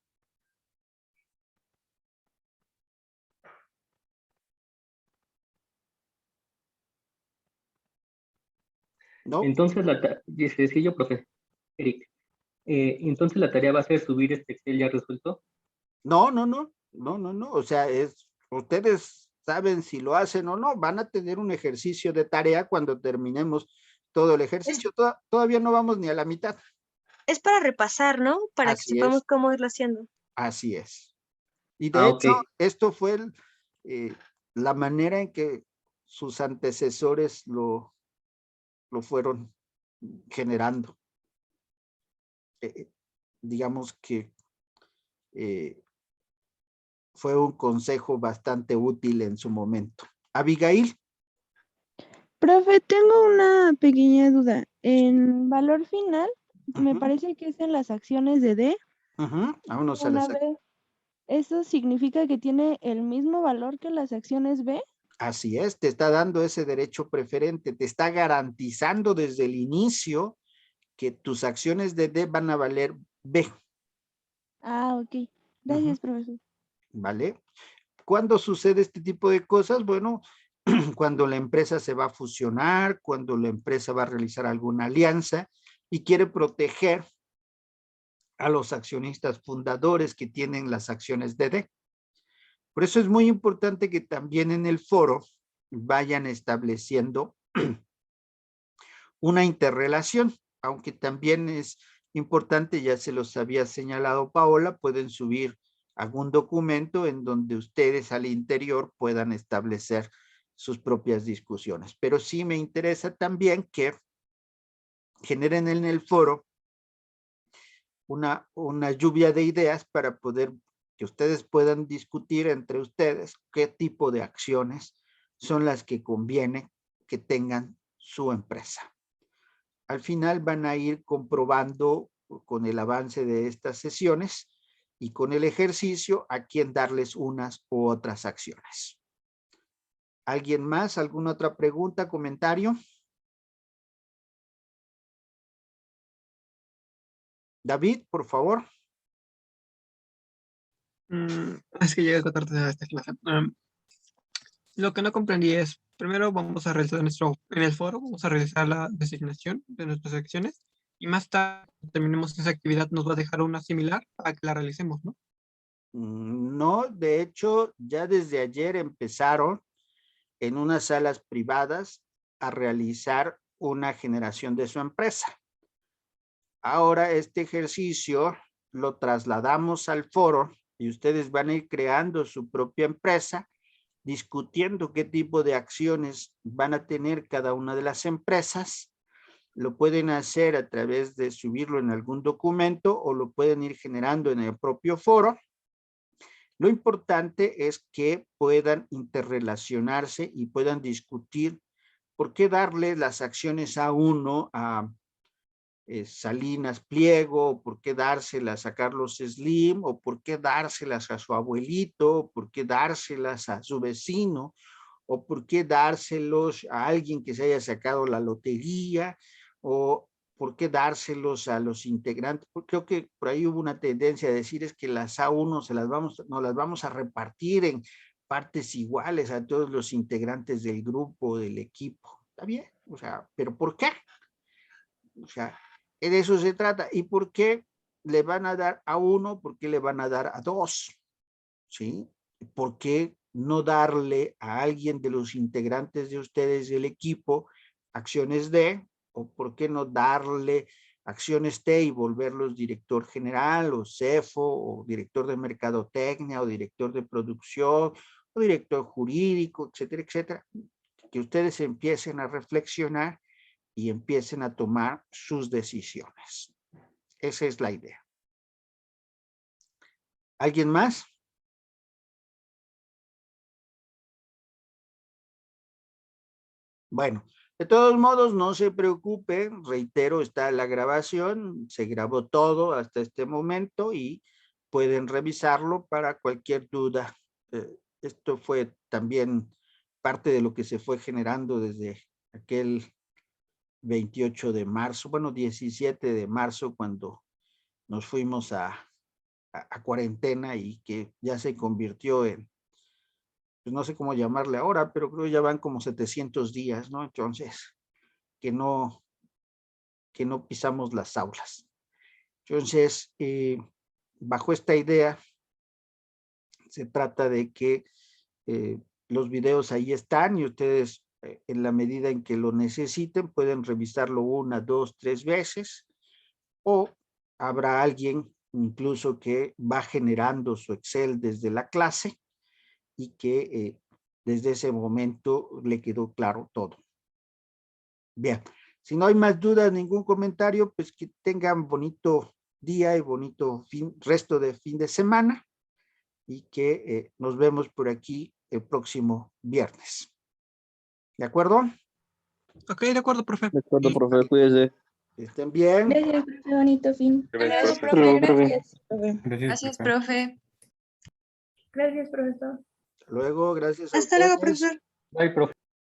No. Entonces, sí, yo, profe. Eric. Entonces, ¿la tarea va a ser subir este Excel ya resuelto? No. O sea, ustedes saben si lo hacen o no. Van a tener un ejercicio de tarea cuando terminemos todo el ejercicio. Todavía no vamos ni a la mitad. Es para repasar, ¿no? Para que Así sepamos es. cómo irlo haciendo. Así es. Y de hecho, esto fue la manera en que sus antecesores lo fueron generando. Digamos que fue un consejo bastante útil en su momento. Abigail. Profe, tengo una pequeña duda. En valor final, me parece que es en las acciones de D. Vámonos a las acciones. ¿Eso significa que tiene el mismo valor que las acciones B? Así es, te está dando ese derecho preferente, te está garantizando desde el inicio que tus acciones de D van a valer B. Ah, ok. Gracias, profesor. ¿Vale? ¿Cuándo sucede este tipo de cosas? Bueno, cuando la empresa se va a fusionar, cuando la empresa va a realizar alguna alianza y quiere proteger a los accionistas fundadores que tienen las acciones de D. Por eso es muy importante que también en el foro vayan estableciendo una interrelación, aunque también es importante, ya se los había señalado Paola, pueden subir algún documento en donde ustedes al interior puedan establecer sus propias discusiones. Pero sí me interesa también que generen en el foro una lluvia de ideas para poder que ustedes puedan discutir entre ustedes qué tipo de acciones son las que conviene que tengan su empresa. Al final van a ir comprobando con el avance de estas sesiones y con el ejercicio a quién darles unas u otras acciones. ¿Alguien más? ¿Alguna otra pregunta, comentario? David, por favor. Es que llegué a tarde a esta clase. Lo que no comprendí es, primero vamos a realizar en el foro, vamos a realizar la designación de nuestras acciones y más tarde, cuando terminemos esa actividad, nos va a dejar una similar para que la realicemos, ¿no? No, de hecho, ya desde ayer empezaron en unas salas privadas a realizar una generación de su empresa. Ahora este ejercicio lo trasladamos al foro y ustedes van a ir creando su propia empresa, discutiendo qué tipo de acciones van a tener cada una de las empresas. Lo pueden hacer a través de subirlo en algún documento o lo pueden ir generando en el propio foro. Lo importante es que puedan interrelacionarse y puedan discutir por qué darle las acciones a uno, a Salinas Pliego, por qué dárselas a Carlos Slim, o por qué dárselas a su abuelito, o por qué dárselas a su vecino, o por qué dárselos a alguien que se haya sacado la lotería, o por qué dárselos a los integrantes. Creo que por ahí hubo una tendencia a decir es que las A1 nos las vamos a repartir en partes iguales a todos los integrantes del grupo, del equipo. ¿Está bien? O sea, ¿pero por qué? O sea, de eso se trata. ¿Y por qué le van a dar a uno? ¿Por qué le van a dar a dos? ¿Sí? ¿Por qué no darle a alguien de los integrantes de ustedes del equipo acciones D? ¿O por qué no darle acciones T y volverlos director general o CEFO o director de mercadotecnia o director de producción o director jurídico, etcétera, etcétera? Que ustedes empiecen a reflexionar y empiecen a tomar sus decisiones. Esa es la idea. ¿Alguien más? Bueno, de todos modos, no se preocupen, reitero, está la grabación, se grabó todo hasta este momento y pueden revisarlo para cualquier duda. Esto fue también parte de lo que se fue generando desde aquel 28 de marzo, bueno, 17 de marzo, cuando nos fuimos a cuarentena y que ya se convirtió en, pues no sé cómo llamarle ahora, pero creo que ya van como 700 días, ¿no? Entonces, que no pisamos las aulas. Entonces, bajo esta idea, se trata de que los videos ahí están y ustedes, en la medida en que lo necesiten, pueden revisarlo 1, 2, 3 veces, o habrá alguien incluso que va generando su Excel desde la clase y que desde ese momento le quedó claro todo. Bien, si no hay más dudas, ningún comentario, pues que tengan bonito día y bonito resto de fin de semana y que nos vemos por aquí el próximo viernes. ¿De acuerdo? Ok, de acuerdo, profe. De acuerdo, profe, cuídese. Que estén bien. Gracias, profe, bonito fin. Gracias, Gracias, profe. profe. Gracias. Gracias, Gracias, profe. Gracias, profesor. Hasta luego, gracias a Hasta luego, ustedes. profesor. Bye, profe.